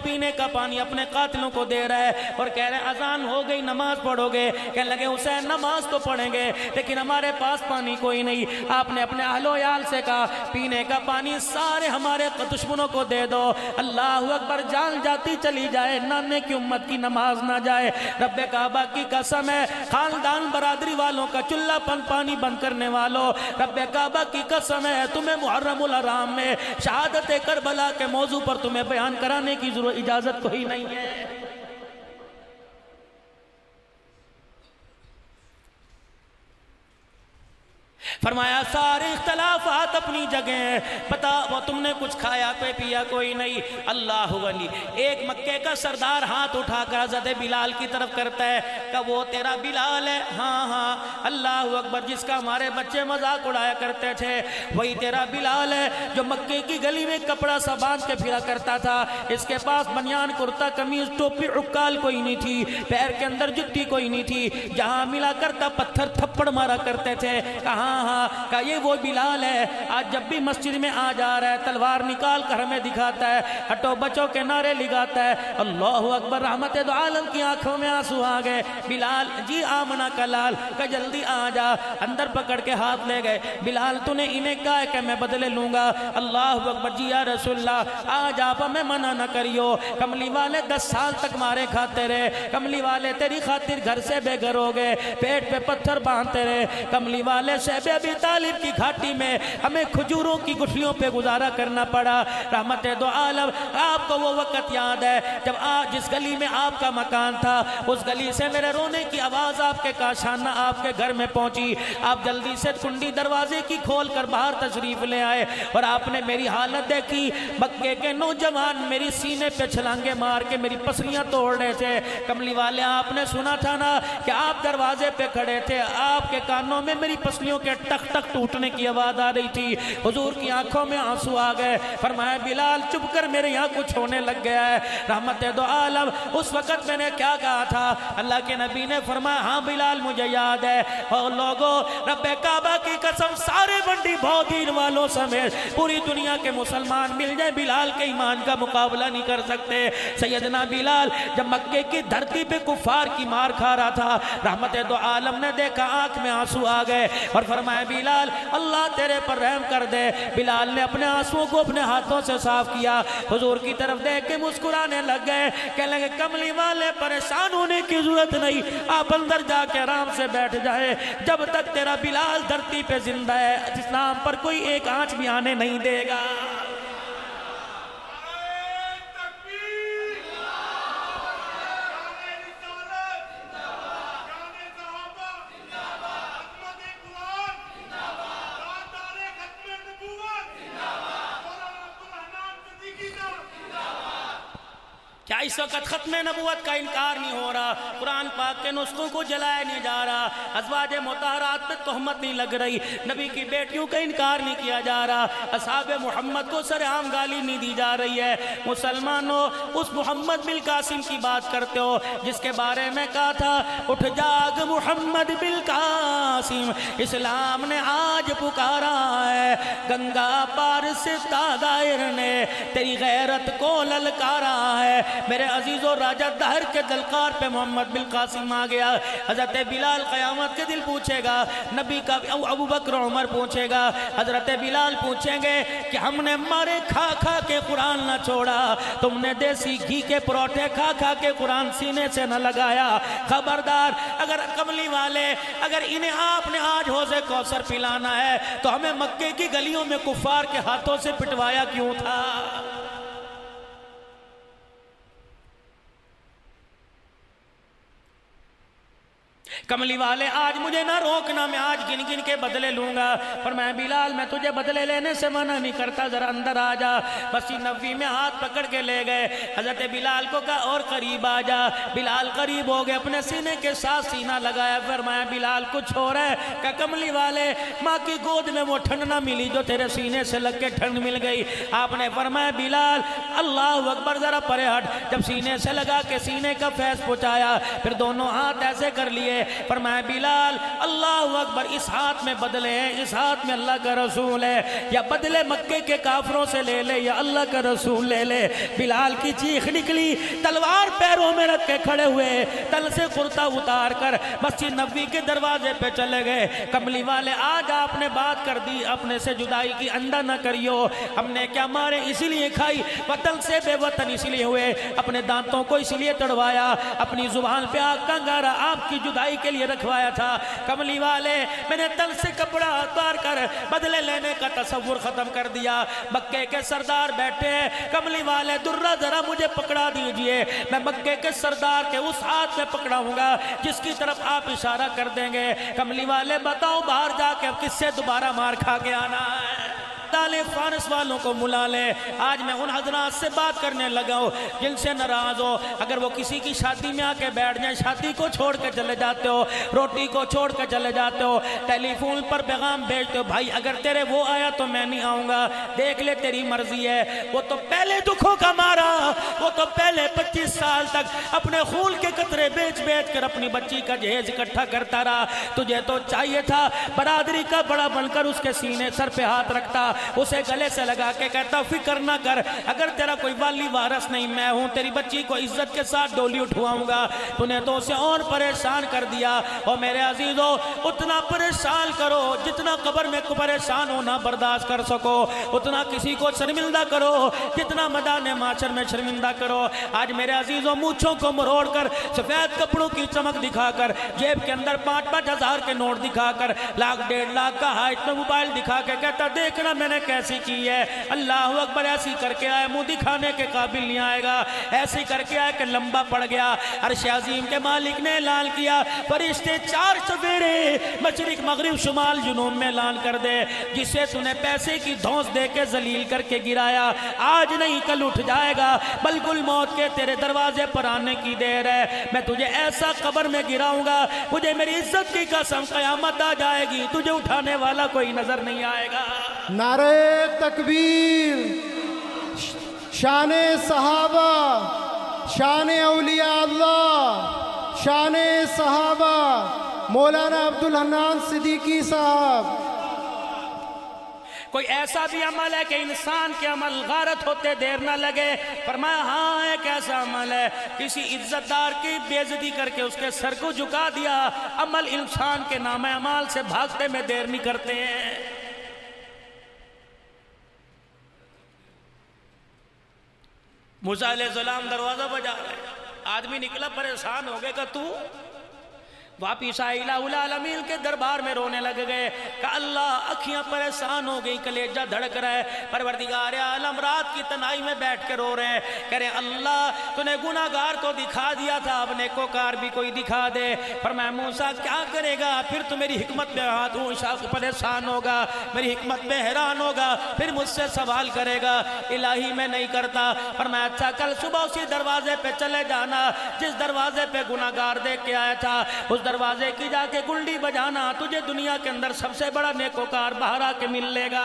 پینے کا پانی اپنے قاتلوں کو دے رہا ہے اور کہہ رہے اذان ہو گئی نماز پڑھو گے. کہنے لگے حسین نماز تو پڑھیں گے لیکن ہمارے پاس پانی کوئی نہیں. آپ نے اپنے اہل و عیال سے کہا پینے کا پانی سارے ہمارے دشمنوں کو دے دو. اللہ اکبر, جان جاتی چلی جائے نانے کی امت کی نماز نہ جائے. رب کعبہ کی قسم ہے خاندان برادری والوں کا چولہا پانی بند کرنے والوں, رب کعبہ کی قسم ہے تمہیں محرم الحرام میں شہادت کربلا کے موضوع پر تمہیں بیان کرانے کی ضرورت اجازت کوئی نہیں ہے. فرمایا سارے اختلافات اپنی جگہ ہیں, پتا وہ تم نے کچھ کھایا کوئی پیا کوئی نہیں. اللہ ولی ایک مکے کا سردار ہاتھ اٹھا کر حضرت بلال کی طرف کرتا ہے کہ وہ تیرا بلال ہے؟ ہاں ہاں. اللہ اکبر, جس کا ہمارے بچے مذاق اڑایا کرتے تھے وہی تیرا بلال ہے جو مکے کی گلی میں کپڑا سا باندھ کے پھرا کرتا تھا. اس کے پاس بنیان کرتا قمیض ٹوپی عکال کوئی نہیں تھی, پیر کے اندر جتی کوئی نہیں تھی, جہاں ملا کرتا پتھر تھپڑ مارا کرتے تھے. کہاں ہاں کہ یہ وہ بلال ہے. آج جب بھی مسجد میں آ جا رہا ہے تلوار نکال کر ہمیں دکھاتا ہے, ہٹو بچوں کے نعرے لگاتا ہے. اللہ اکبر, رحمت دو عالم کی آنکھوں میں آنسو آ گئے. بلال جی آمنہ کا لال کہ جلدی آ جا. اندر پکڑ کے ہاتھ لے گئے. بلال تو نے انہیں کہا ہے کہ میں بدلے لوں گا. اللہ اکبر, جی یا رسول اللہ آج آپ ہمیں منع نہ کریو. کملی والے 10 سال تک مارے کھاتے رہے, کملی والے تیری خاطر گھر سے بے گھر ہو گئے, پیٹ پہ پتھر باندھتے رہے. کملی والے شیب ابی طالب کی گھاٹی میں ہمیں کھجوروں کی گٹھلیوں پہ گزارا کرنا پڑا. رحمت دو عالم, آپ کو وہ وقت یاد ہے جب جس گلی میں آپ کا مکان تھا اس گلی سے میرے رونے کی آواز آپ کے کاشانہ آپ کے گھر میں پہنچی. آپ جلدی سے کنڈی دروازے کی کھول کر باہر تشریف لے آئے اور آپ نے میری حالت دیکھی. مکے کے نوجوان میری سینے پہ چھلانگے مار کے میری پسلیاں توڑ رہے تھے. کملی والے آپ نے سنا تھا نا کہ آپ دروازے پہ کھڑے تھے, آپ کے کانوں میں میری پسلیوں کے ٹک ٹک ٹوٹنے کی آواز آ رہی تھی. حضور کی آنکھوں میں آنسو آ گئے. فرمایا بلال چپ کر, میرے یہاں کچھ ہونے لگ گیا ہے. رحمت دو عالم, اس وقت میں نے کیا کہا تھا؟ اللہ کے نبی نے فرمایا ہاں بلال مجھے یاد ہے. اور لوگوں رب کعبہ کی قسم سارے بنڈی بہودین والوں سمیت پوری دنیا کے مسلمان مل جائے بلال کے ایمان کا مقابلہ نہیں کر سکتے. سیدنا بلال جب مکے کی دھرتی پہ کفار کی مار کھا رہا تھا, رحمت دو عالم نے دیکھا آنکھ میں آنسو آ گئے اور فرمایا بلال اللہ تیرے پر رحم کر دے. بلال نے اپنے آنسوؤں کو اپنے ہاتھوں سے صاف کیا, حضور کی طرف دیکھ کے مسکرانے لگ گئے. کہنے لگے کملی والے پریشان ہونے کی ضرورت نہیں, آپ اندر جا کے آرام سے بیٹھ جائے. جب تک تیرا بلال دھرتی پہ زندہ ہے اسلام پر کوئی ایک آنچ بھی آنے نہیں دے گا. کیا اس وقت ختم نبوت کا انکار نہیں ہو رہا؟ قرآن پاک کے نسخوں کو جلایا نہیں جا رہا, ازواج مطہرات پہ تہمت نہیں لگ رہی, نبی کی بیٹیوں کا انکار نہیں کیا جا رہا, اصحاب محمد کو سرعام گالی نہیں دی جا رہی ہے. مسلمانوں اس محمد بالقاسم کی بات کرتے ہو جس کے بارے میں کہا تھا اٹھ جاگ محمد بالقاسم, اسلام نے آج پکارا ہے. گنگا پار سے تاغائر نے تیری غیرت کو للکا رہا ہے۔ میرے عزیزو راجہ دہر کے دلکار پہ محمد بالقاسم آ گیا۔ حضرت بلال قیامت کے دل پوچھے گا، نبی کا ابو بکر عمر پوچھے گا، حضرت بلال پوچھیں گے کہ ہم نے مارے کھا کھا کے قرآن نہ چھوڑا، تم نے دیسی گھی کے پروٹھے کھا کھا کے قرآن سینے سے نہ لگایا۔ خبردار، اگر کملی والے اگر انہیں آپ نے آج حوض کوثر پلانا ہے تو ہمیں مکے کی گلیوں میں کفار کے ہاتھوں سے پٹوایا کیوں تھا؟ کملی والے آج مجھے نہ روکنا، میں آج گن گن کے بدلے لوں گا۔ پر میں بلال میں تجھے بدلے لینے سے منع نہیں کرتا، ذرا اندر آ جا۔ مسجد نبوی میں ہاتھ پکڑ کے لے گئے، حضرت بلال کو کہا اور قریب آ جا۔ بلال قریب ہو گئے، اپنے سینے کے ساتھ سینہ لگایا، فرمایا بلال کچھ ہو رہا ہے؟ کہ کملی والے ماں کی گود میں وہ ٹھنڈ نہ ملی جو تیرے سینے سے لگ کے ٹھنڈ مل گئی۔ آپ نے فرمایا بلال اللہ اکبر، ذرا پرے ہٹ۔ جب سینے سے لگا کے سینے کا فیض پہنچایا، پھر دونوں ہاتھ ایسے کر لیے، فرمایا بلال اللہ اکبر، اس ہاتھ میں بدلے ہیں، اس ہاتھ میں اللہ کا رسول ہے، یا بدلے مکے کے کافروں سے لے لے یا اللہ کا رسول لے لے۔ بلال کی چیخ نکلی، تلوار پیروں میں رکھ کے کھڑے ہوئے، تل سے کرتا اتار کر مسجد نبوی کے دروازے پہ چلے گئے۔ کملی والے آج آپ نے بات کر دی، اپنے سے جدائی کی اندھا نہ کریو، ہم نے کیا مارے اسی لیے کھائی، وطن سے بے وطن اسی لیے ہوئے، اپنے دانتوں کو اسی لیے تڑوایا، اپنی زبان پہ آگ کا انگارہ آپ کی جدائی کے لیے رکھوایا تھا۔ کملی والے میں نے تل سے کپڑا اتار کر بدلے لینے کا تصور ختم کر دیا۔ مکے کے سردار بیٹھے ہیں، کملی والے درہ ذرا مجھے پکڑا دیجئے، میں مکے کے سردار کے اس ہاتھ میں پکڑاؤں گا جس کی طرف آپ اشارہ کر دیں گے۔ کملی والے بتاؤ باہر جا کے اب کس سے دوبارہ مار کھا کے آنا ہے؟ ڈالے فارس والوں کو ملا لے۔ آج میں ان حضرات سے بات کرنے لگا ہوں جن سے ناراض ہو، اگر وہ کسی کی شادی میں آ کے بیٹھ جائیں، شادی کو چھوڑ کے چلے جاتے ہو، روٹی کو چھوڑ کے چلے جاتے ہو، ٹیلی فون پر پیغام بھیجتے ہو بھائی اگر تیرے وہ آیا تو میں نہیں آؤں گا، دیکھ لے تیری مرضی ہے۔ وہ تو پہلے دکھوں کا مارا، وہ تو پہلے 25 سال تک اپنے خون کے قطرے بیچ بیچ کر اپنی بچی کا جہیز اکٹھا کرتا رہا۔ تجھے تو چاہیے تھا برادری کا بڑا بن کر اس کے سینے سر پہ ہاتھ رکھتا، اسے گلے سے لگا کے کہتا فکر نہ کر، اگر تیرا کوئی والی وارث نہیں میں ہوں، تیری بچی کو عزت کے ساتھ ڈولی اٹھواؤں گا۔ تو نے تو اسے اور پریشان کر دیا۔ اور میرے عزیزو اتنا پریشان کرو جتنا قبر میں پریشان ہونا برداشت کر سکو، اتنا کسی کو شرمندہ کرو جتنا میدان معاشر میں شرمندہ کرو۔ آج میرے عزیزو مونچھوں کو مروڑ کر، سفید کپڑوں کی چمک دکھا کر، جیب کے اندر 5-5 ہزار کے نوٹ دکھا کر، 1,00,000 1,50,000 کا ہائٹ میں موبائل دکھا کے کہتا دیکھنا میں نے کیسی کی ہے، اللہ اکبر، ایسی کر کے آئے منہ دکھانے کے قابل نہیں آئے گا، ایسی کر کے آئے کہ لمبا پڑ گیا۔ عرش عظیم کے مالک نے اعلان کیا فرشتے 4 چفیرے مشرق مغرب شمال جنوب میں اعلان کر دے، جسے تو نے پیسے کی دھونس دے کے ذلیل کر کے گرایا آج نہیں کل اٹھ جائے گا، بلکل موت کے تیرے دروازے پر آنے کی دیر ہے۔ میں تجھے ایسا قبر میں گراؤں گا، مجھے میری عزت کی قسم قیامت آ جائے گی تجھے اٹھانے والا کوئی نظر نہیں آئے گا۔ نعرہ تکبیر، شان صحابہ، شان اولیاء اللہ، شان صحابہ، مولانا عبدالحنان صدیقی صاحب۔ کوئی ایسا بھی عمل ہے کہ انسان کے عمل غارت ہوتے دیر نہ لگے؟ فرمایا ہاں ایک ایسا عمل ہے، کسی عزت دار کی بے عزتی کر کے اس کے سر کو جھکا دیا، عمل انسان کے نام اعمال سے بھاگتے میں دیر نہیں کرتے ہیں۔ موسیٰ علیہ السلام دروازہ بجا رہے، آدمی نکلا پریشان ہو گئے کہ تو واپس آئے الہ العالمین کے دربار میں رونے لگ گئے کہ اللہ اکھیاں پریشان ہو گئی، کلیجہ دھڑک رہا ہے، پروردگار عالم رات کی تنہائی میں بیٹھ کے رو رہے ہیں، کہہ رہے اللہ تو نے گناہگار کو دکھا دیا تھا، اب نیکوکار بھی کوئی دکھا دے۔ فرمایا موسیٰ کیا کرے گا، پھر تو میری حکمت میں ہاتھ اونچا پریشان ہوگا، میری حکمت میں حیران ہوگا، پھر مجھ سے سوال کرے گا، الہی میں نہیں کرتا۔ فرمایا اچھا کل صبح اسی دروازے پہ چلے جانا جس دروازے پہ گناہگار دیکھ کے آیا تھا، اس دروازے کی جا کے گنڈی بجانا، تجھے دنیا کے اندر سب سے بڑا نیکوکار باہر آ کے مل لے گا۔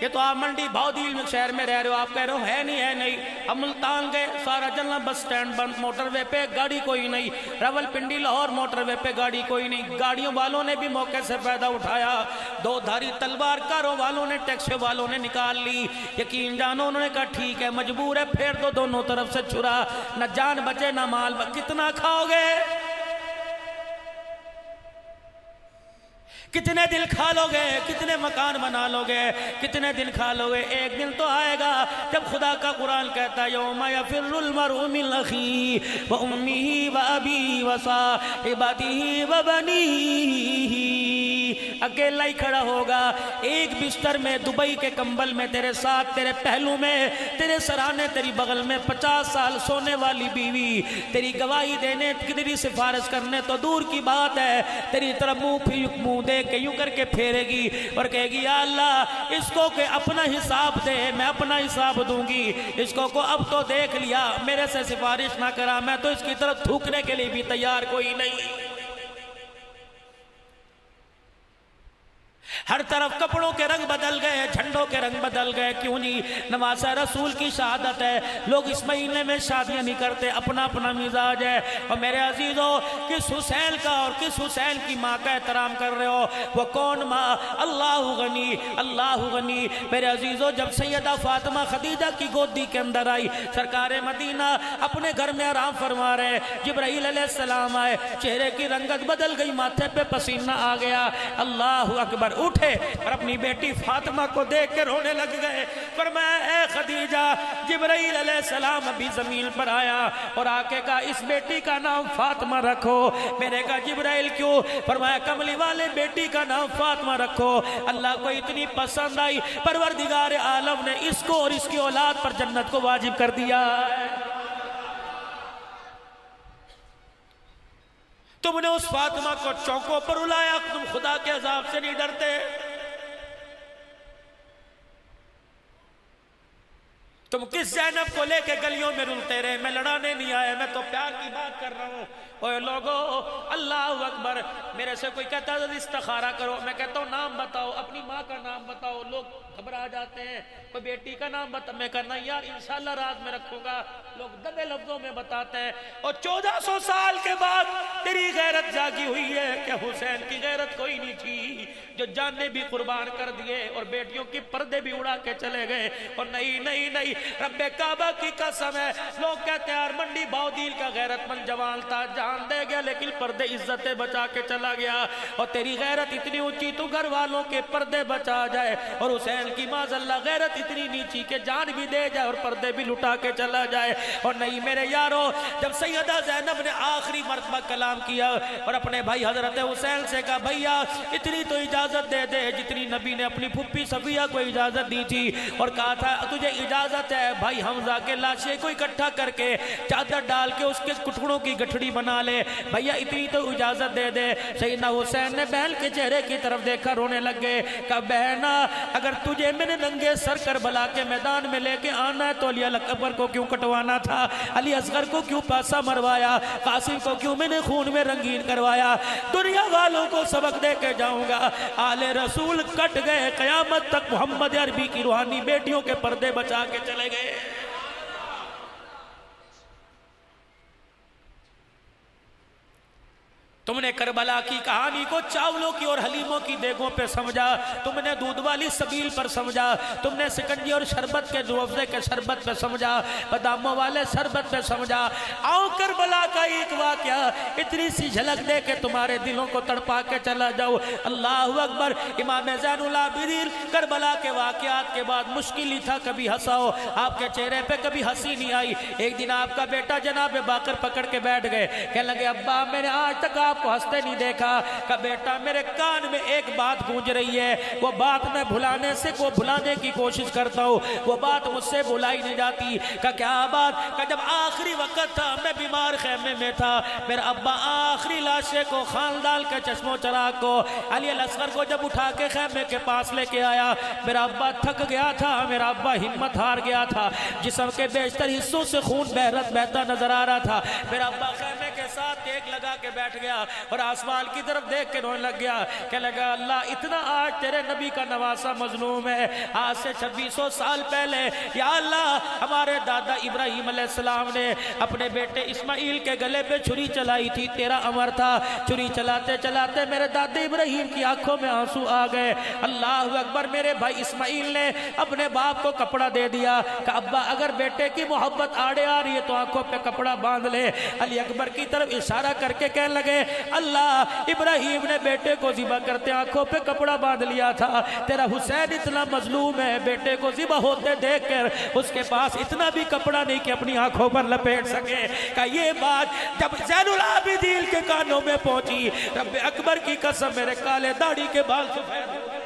یہ تو آپ منڈی بھاودیل میں شہر میں رہ رہے ہو، آپ کہہ رہے ہو ہے نہیں اب ملتان گئے، سارا جلنا بس سٹینڈ بند، موٹر وے پہ گاڑی کوئی نہیں، راول پنڈی لاہور موٹر وے پہ گاڑی کوئی نہیں، گاڑیوں والوں نے بھی موقع سے فائدہ اٹھایا، دو دھاری تلوار کاروں والوں نے ٹیکسی والوں نے نکال لی، یقین جانو انہوں نے کہا ٹھیک ہے مجبور ہے، پھیر دو دونوں طرف سے چھرا، نہ جان بچے نہ مال، کتنا کھاؤ گے؟ کتنے دل کھا لو گے؟ کتنے مکان بنا لو گے؟ کتنے دن کھا لو گے؟ ایک دن تو آئے گا جب خدا کا قرآن کہتا ہے یوم یفر المرء من اخیہ وامہ وابیہ وصاحبتہ وبنیہ، اکیلا ہی کھڑا ہوگا ایک بستر میں، دبئی کے کمبل میں، تیرے ساتھ تیرے پہلو میں، تیرے سرانے تیری بغل میں 50 سال سونے والی بیوی، تیری گواہی دینے، تیری سفارش کرنے تو دور کی بات ہے، تیری طرف منہ دے کہ یوں کر کے پھیرے گی اور کہے گی یا اللہ اس کو کہ اپنا حساب دے، میں اپنا حساب دوں گی، اس کو اب تو دیکھ لیا، میرے سے سفارش نہ کرا، میں تو اس کی طرف تھوکنے کے لیے بھی تیار کوئی نہیں۔ ہر طرف کپڑوں کے رنگ بدل گئے، جھنڈوں کے رنگ بدل گئے، کیوں نہیں؟ نماز رسول کی شہادت ہے، لوگ اس مہینے میں شادیاں نہیں کرتے، اپنا اپنا مزاج ہے، اور میرے عزیزو کس حسین کا اور کس حسین کی ماں کا احترام کر رہے ہو؟ وہ کون ماں؟ اللہ غنی، اللہ غنی۔ میرے عزیزو جب سیدہ فاطمہ خدیجہ کی گودی کے اندر آئی، سرکار مدینہ اپنے گھر میں آرام فرما رہے، جبرائیل علیہ السلام آئے، چہرے کی رنگت بدل گئی، ماتھے پہ پسینہ آ گیا، اللہ اکبر، اٹھے اور اپنی بیٹی فاطمہ کو دیکھ کے رونے لگ گئے، فرمایا اے خدیجہ جبرائیل علیہ السلام ابھی زمین پر آیا اور آ کے کہا اس بیٹی کا نام فاطمہ رکھو، میں نے کہا جبرائیل کیوں؟ فرمایا کملی والے بیٹی کا نام فاطمہ رکھو، اللہ کو اتنی پسند آئی، پروردگار عالم نے اس کو اور اس کی اولاد پر جنت کو واجب کر دیا ہے۔ تم نے اس فاطمہ کو چوکوں پر الایا، تم خدا کے عذاب سے نہیں ڈرتے؟ تم کس زینب کو لے کے گلیوں میں رلتے رہے؟ میں لڑانے نہیں آیا، میں تو پیار کی بات کر رہا ہوں۔ اوے لوگو اللہ اکبر، میرے سے کوئی کہتا ہے استخارہ کرو، میں کہتا ہوں نام بتاؤ، اپنی ماں کا نام بتاؤ، لوگ گھبرا جاتے ہیں، کوئی بیٹی کا نام بتا، میں کہنا یار انشاءاللہ رات میں رکھوں گا، لوگ دبے لفظوں میں بتاتے ہیں، اور 1400 سال کے بعد تیری غیرت جاگی ہوئی ہے کہ حسین کی غیرت کوئی نہیں تھی، جو جانیں بھی قربان کر دیے اور بیٹیوں کی پردے بھی اڑا کے چلے گئے، اور نہیں رب کعبہ کی قسم ہے، لوگ کہتے ہیں یار منڈی بھاودیل کا غیرت مند جوان تھا، جان دے گیا لیکن پردے عزتیں بچا کے چلا گیا، اور تیری غیرت اتنی اونچی تو گھر والوں کے پردے بچا جائے، اور حسین کی معاذ اللہ غیرت اتنی نیچی کہ جان بھی دے جائے اور پردے بھی لٹا کے چلا جائے۔ اور نہیں میرے یارو، جب سیدہ زینب نے آخری مرتبہ کلام کیا اور اپنے بھائی حضرت حسین سے کہا بھائیا اتنی تو اجازت دے دے جتنی نبی نے اپنی پھپھی صفیہ کو اجازت دی تھی، اور کہا تھا تجھے اجازت ہے بھائی حمزہ کے لاشیں کو اکٹھا کر کے چادر ڈال کے اس کے ٹکڑوں کی گٹھڑی بنا لے، بھائیا اتنی تو اجازت دے دے۔ سیدنا حسین نے بہن کے چہرے کی طرف دیکھا، رونے لگ گئے، کہا بہنا اگر تجھے میں نے ننگے سر کربلا کے میدان میں لے کے آنا ہے تو علی اکبر کو کیوں کٹوانا تھا، علی اصغر کو کیوں پاسا مروایا، قاسم کو کیوں میں نے خون میں رنگین کروایا؟ دنیا والوں کو سبق دے کے جاؤں گا، آل رسول کٹ گئے، قیامت تک محمد عربی کی روحانی بیٹیوں کے پردے بچا کے چلے گئے۔ تم نے کربلا کی کہانی کو چاولوں کی اور حلیموں کی دیگوں پہ سمجھا، تم نے دودھ والی سبیل پر سمجھا، تم نے سکنجی اور شربت کے روزے کے شربت پہ سمجھا، باداموں والے شربت پہ سمجھا۔ آؤ کربلا کا ایک واقعہ اتنی سی جھلک دے کے تمہارے دلوں کو تڑپا کے چلا جاؤ۔ اللہ اکبر، امام زین العابدین کربلا کے واقعات کے بعد مشکل ہی تھا کبھی ہنساؤ، آپ کے چہرے پہ کبھی ہنسی نہیں آئی۔ ایک دن آپ کا بیٹا جناب باقر پکڑ کے بیٹھ گئے، کہنے لگے ابا میں نے آج تک آپ کو ہنستے نہیں دیکھا، کہ بیٹا میرے کان میں ایک بات گونج رہی ہے، وہ بات میں بھلانے کی کوشش کرتا ہوں، وہ بات مجھ سے بھلائی نہیں جاتی۔ کہ کیا بات؟ کہ جب آخری وقت تھا میں بیمار خیمے میں تھا، میرا ابا آخری لاشے کو خاندان کے چشم و چراغ کو علی الاصغر کو جب اٹھا کے خیمے کے پاس لے کے آیا، میرا ابا تھک گیا تھا، میرا ابا ہمت ہار گیا تھا، جسم کے بیشتر حصوں سے خون بہتا نظر آ رہا تھا، میرا ابا خیمے کے ساتھ ٹیک لگا کے بیٹھ گیا، اور آسمان کی طرف دیکھ کے رونے لگ گیا، کہ لگا اللہ اتنا آج تیرے نبی کا نواسا مظلوم ہے، آج سے 2600 سال پہلے یا اللہ ہمارے دادا ابراہیم علیہ السلام نے اپنے بیٹے اسماعیل کے گلے پہ چھری چلائی تھی، تیرا امر تھا، چھری چلاتے چلاتے میرے دادا ابراہیم کی آنکھوں میں آنسو آ گئے، اللہ اکبر، میرے بھائی اسماعیل نے اپنے باپ کو کپڑا دے دیا کہ ابا اگر بیٹے کی محبت آڑے آ رہی ہے تو آنکھوں پہ کپڑا باندھ لے، علی اکبر کی طرف اشارہ کر کے کہنے لگے اللہ ابراہیم نے بیٹے کو ذبح کرتے آنکھوں پہ کپڑا باندھ لیا تھا، تیرا حسین اتنا مظلوم ہے بیٹے کو ذبح ہوتے دیکھ کر اس کے پاس اتنا بھی کپڑا نہیں کہ اپنی آنکھوں پر لپیٹ سکے، کہ یہ بات جب زین العابدین کے کانوں میں پہنچی، رب اکبر کی قسم میرے کالے داڑھی کے بال سفید ہو گئے۔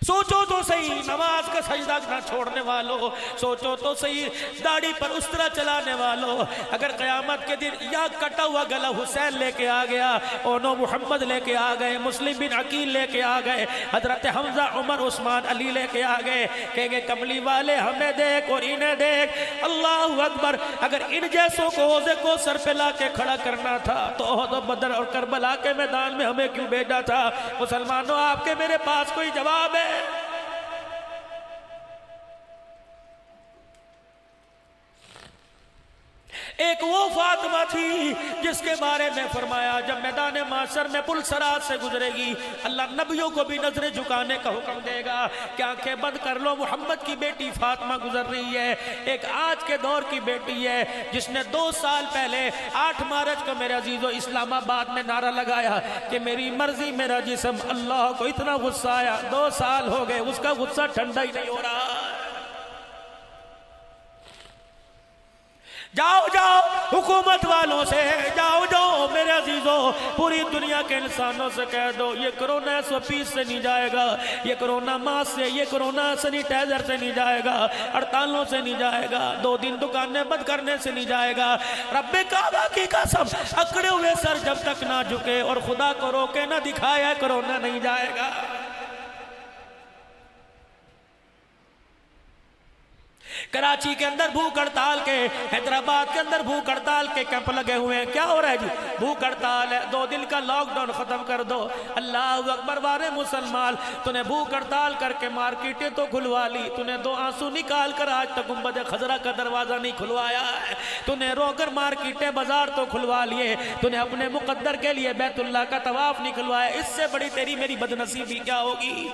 سوچو تو صحیح نماز کا سجدہ نہ چھوڑنے والوں، سوچو تو صحیح داڑھی پر اس طرح چلانے والوں، اگر قیامت کے دن یا کٹا ہوا گلا حسین لے کے آ گیا، اونو محمد لے کے آ گئے، مسلم بن عقیل لے کے آ گئے، حضرت حمزہ عمر عثمان علی لے کے آ گئے، کہیں گے کملی والے ہمیں دیکھ اور انہیں دیکھ، اللہ اکبر، اگر ان جیسوں کو حوض کوثر پہ لا کے کھڑا کرنا تھا تو احد و بدر اور کربلا کے میدان میں ہمیں کیوں بھیجا تھا؟ مسلمانوں آپ کے میرے پاس کوئی جواب ہے؟ ایک وہ فاطمہ تھی جس کے بارے میں فرمایا جب میدان معاشر میں پل صراط سے گزرے گی اللہ نبیوں کو بھی نظریں جھکانے کا حکم دے گا کہ آنکھیں بند کر لو، محمد کی بیٹی فاطمہ گزر رہی ہے، ایک آج کے دور کی بیٹی ہے جس نے 2 سال پہلے 8 مارچ کو میرے عزیزو اسلام آباد میں نعرہ لگایا کہ میری مرضی میرا جسم، اللہ کو اتنا غصہ آیا، 2 سال ہو گئے اس کا غصہ ٹھنڈا ہی نہیں ہو رہا۔ جاؤ جاؤ حکومت والوں سے، جاؤ جاؤ میرے عزیزو پوری دنیا کے انسانوں سے کہہ دو یہ کرونا SOP سے نہیں جائے گا، یہ کرونا ماسک سے، یہ کرونا سینیٹائزر سے نہیں جائے گا، ہڑتالوں سے نہیں جائے گا، 2 دن دکانیں بند کرنے سے نہیں جائے گا، رب کعبہ کی قسم اکڑے ہوئے سر جب تک نہ جھکے اور خدا کو روکے نہ دکھایا کرونا نہیں جائے گا۔ کراچی کے اندر بھوک ہڑتال کے، حیدرآباد کے اندر بھوک ہڑتال کے کیمپ لگے ہوئے ہیں، کیا ہو رہا ہے جی؟ بھوک ہڑتال ہے، 2 دن کا لاک ڈاؤن ختم کر دو۔ اللہ اکبر، وارے مسلمان، تو نے بھوک ہڑتال کر کے مارکیٹیں تو کھلوا لی، تو نے 2 آنسو نکال کر آج تک گنبد خضرا کا دروازہ نہیں کھلوایا ہے، تو نے رو کر مارکیٹیں بازار تو کھلوا لیے، تو نے اپنے مقدر کے لیے بیت اللہ کا طواف نہیں کھلوایا، اس سے بڑی تیری میری بدنصیبی کیا ہوگی؟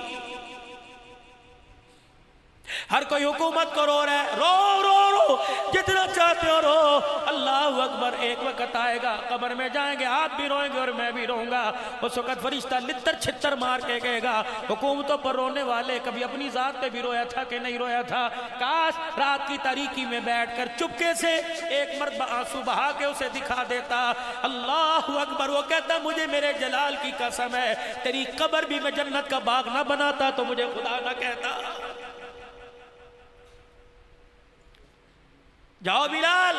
ہر کوئی حکومت کو رو رہا ہے، رو رو رو جتنا چاہتے ہو رو، اللہ اکبر، ایک وقت آئے گا قبر میں جائیں گے، آپ بھی روئیں گے اور میں بھی روں گا، اس وقت فرشتہ لتر چھتر مار کے کہے گا حکومتوں پر رونے والے کبھی اپنی ذات پہ بھی رویا تھا کہ نہیں رویا تھا؟ کاش رات کی تاریکی میں بیٹھ کر چپکے سے ایک مرتبہ آنسو بہا کے اسے دکھا دیتا۔ اللہ اکبر، وہ کہتا مجھے میرے جلال کی قسم ہے تیری قبر بھی میں جنت کا باغ نہ بناتا تو مجھے خدا نہ کہتا۔ جاؤ بلال،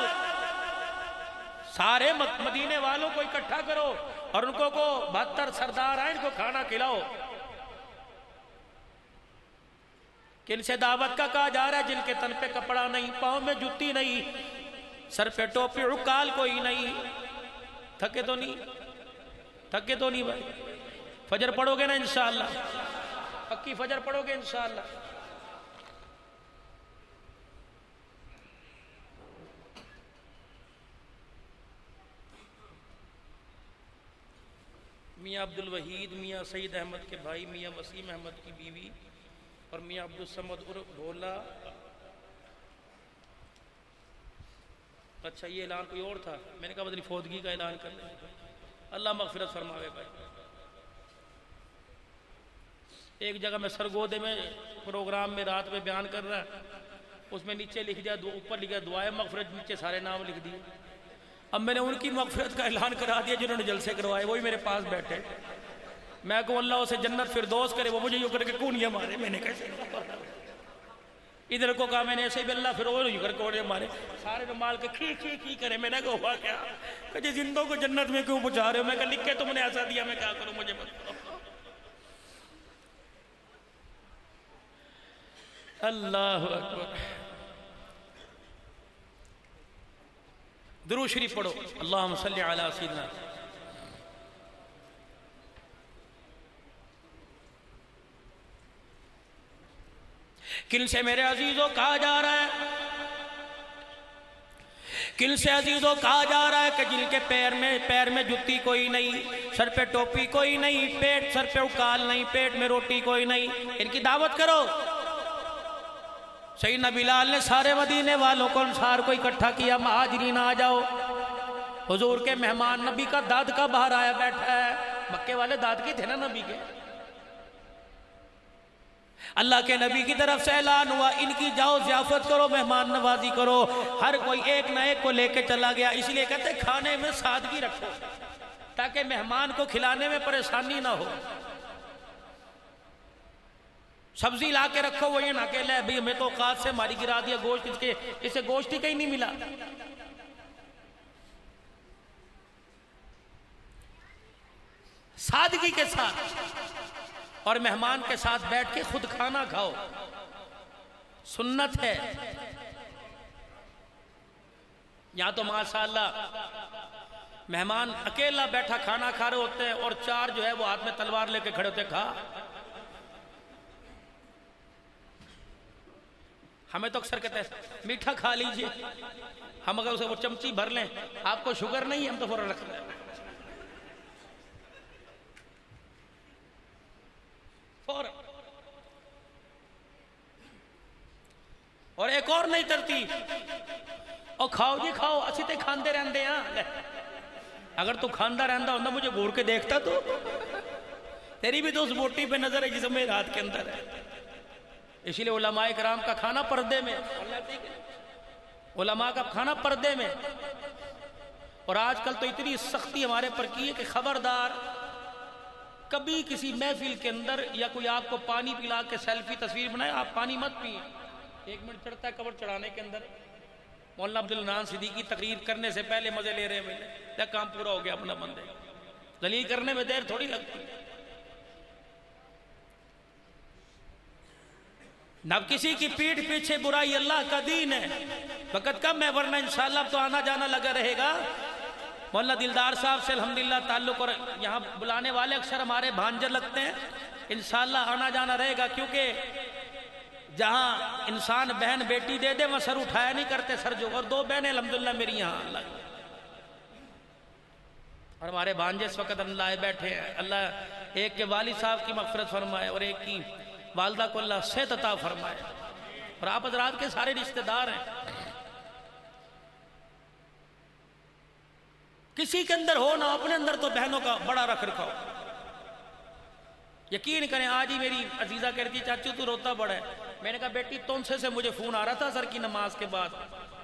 سارے مدینے والوں کو اکٹھا کرو اور ان کو 72 سردار آئیں، ان کو کھانا کھلاؤ۔ کن سے دعوت کا کہا جا رہا ہے؟ جن کے تن پہ کپڑا نہیں، پاؤں میں جوتی نہیں، سر پہ ٹوپی عقال کوئی نہیں۔ تھکے تو نہیں؟ تھکے تو نہیں بھائی؟ فجر پڑھو گے نا انشاءاللہ؟ پکی فجر پڑھو گے انشاءاللہ؟ میاں عبدالوحید، میاں سید احمد کے بھائی میاں وسیم احمد کی بیوی اور میاں عبدالصمد عرف بھولا۔ اچھا یہ اعلان کوئی اور تھا، میں نے کہا بدنی فوتگی کا اعلان کر لیں، اللہ مغفرت فرماوے بھائی۔ ایک جگہ میں سرگودے میں پروگرام میں رات میں بیان کر رہا ہے، اس میں نیچے لکھ دیا، اوپر لکھا دعائے مغفرت، نیچے سارے نام لکھ دیے۔ اب میں نے ان کی مغفرت کا اعلان کرا دیا جنہوں نے جلسے کروائے، وہی میرے پاس بیٹھے، میں کہوں اللہ اسے جنت فردوس کرے، وہ مجھے یوں کر کے کونیاں مارے، میں نے کیسے ادھر کو کہا میں نے ایسے ہی اللہ پھر وہ یوں کر کے کونیاں مارے، سارے مال کے کھی کھی کھی کرے، میں نے کہا ہوا کیا؟ کہ جی زندوں کو جنت میں کیوں پہنچا رہے ہو؟ میں کہا لکھ کے تم نے ایسا دیا، میں کیا کروں، مجھے بتاؤ۔ اللہ اکبر۔ درود شریف پڑھو، اللہم صلی علی سیدنا۔ کن سے میرے عزیزوں کہا جا رہا ہے، کن سے عزیزوں کہا جا رہا ہے کہ جن کے پیر میں جتی کوئی نہیں، سر پہ ٹوپی کوئی نہیں، سر پہ اکال نہیں، پیٹ میں روٹی کوئی نہیں، ان کی دعوت کرو۔ سیدنا بلال نے سارے مدینے والوں کو، انصار کو اکٹھا کیا، مہاجرین آ جاؤ، حضور کے مہمان، نبی کا داد کا باہر آیا بیٹھا ہے۔ مکے والے داد کی تھے نا نبی کے، اللہ کے نبی کی طرف سے اعلان ہوا ان کی جاؤ ضیافت کرو، مہمان نوازی کرو۔ ہر کوئی ایک نہ ایک کو لے کے چلا گیا، اس لیے کہتے ہیں کھانے میں سادگی رکھو تاکہ مہمان کو کھلانے میں پریشانی نہ ہو۔ سبزی لا کے رکھو، وہ یہ نہ کہ لے بھئی ہمیں تو اوقات سے ماری گرا دیا گوشت، اسے گوشت ہی کہیں نہیں ملا۔ سادگی کے ساتھ اور مہمان کے ساتھ بیٹھ کے خود کھانا کھاؤ، سنت ہے۔ یہاں تو ماشاءاللہ مہمان اکیلا بیٹھا کھانا کھا رہے ہوتے ہیں اور چار جو ہے وہ ہاتھ میں تلوار لے کے کھڑے ہوتے ہیں، کھا۔ ہمیں تو اکثر کہتے ہیں میٹھا کھا لیجئے، ہم اگر اسے وہ چمچی بھر لیں، آپ کو شوگر نہیں، ہم تو فوراً رکھ لیں فوراً۔ اور ایک اور نہیں ترتیب، اور کھاؤ جی کھاؤ، اسی تے کھاندے رہندے ہیں۔ اگر تو کھاندا رہندا ہوندہ مجھے گھور کے دیکھتا تو، تیری بھی تو اس بوٹی پہ نظر ہے جسے میرے ہاتھ کے اندر ہے۔ اسی لئے علماء کرام کا کھانا پردے میں، علماء کا کھانا پردے میں۔ اور آج کل تو اتنی سختی ہمارے پر کی ہے کہ خبردار کبھی کسی محفل کے اندر یا کوئی آپ کو پانی پلا کے سیلفی تصویر بنائے، آپ پانی مت پئیں۔ 1 منٹ چڑھتا ہے کور چڑھانے کے اندر، مولانا عبدالنان صدیقی تقریر کرنے سے پہلے مزے لے رہے ہیں، یا کام پورا ہو گیا اپنا بندے، ذلیل کرنے میں دیر تھوڑی لگتی۔ نہ کسی کی پیٹھ پیچھے برائی، اللہ کا دین ہے۔ وقت کم ہے ورنہ انشاءاللہ اب تو آنا جانا لگا رہے گا۔ مولانا دلدار صاحب سے الحمدللہ تعلق، اور یہاں بلانے والے اکثر ہمارے بھانجر لگتے ہیں، انشاءاللہ آنا جانا رہے گا، کیونکہ جہاں انسان بہن بیٹی دے دے وہ سر اٹھایا نہیں کرتے، سر جو، اور 2 بہنیں الحمدللہ میری یہاں، اللہ، اور ہمارے بھانجے اس وقت اللہ آئے بیٹھے ہیں۔ اللہ ایک کے والد صاحب کی مغفرت فرمائے اور ایک کی والدہ کو اللہ صحت عطا فرمائے، اور آپ حضرات کے سارے رشتہ دار ہیں۔ کسی کے اندر ہو نہ اپنے اندر تو بہنوں کا بڑا رکھ رکھو۔ یقین کریں آج ہی میری عزیزہ کہتی چاچو تو روتا بڑا ہے، میں نے کہا بیٹی تونسے سے مجھے فون آ رہا تھا سر کی نماز کے بعد،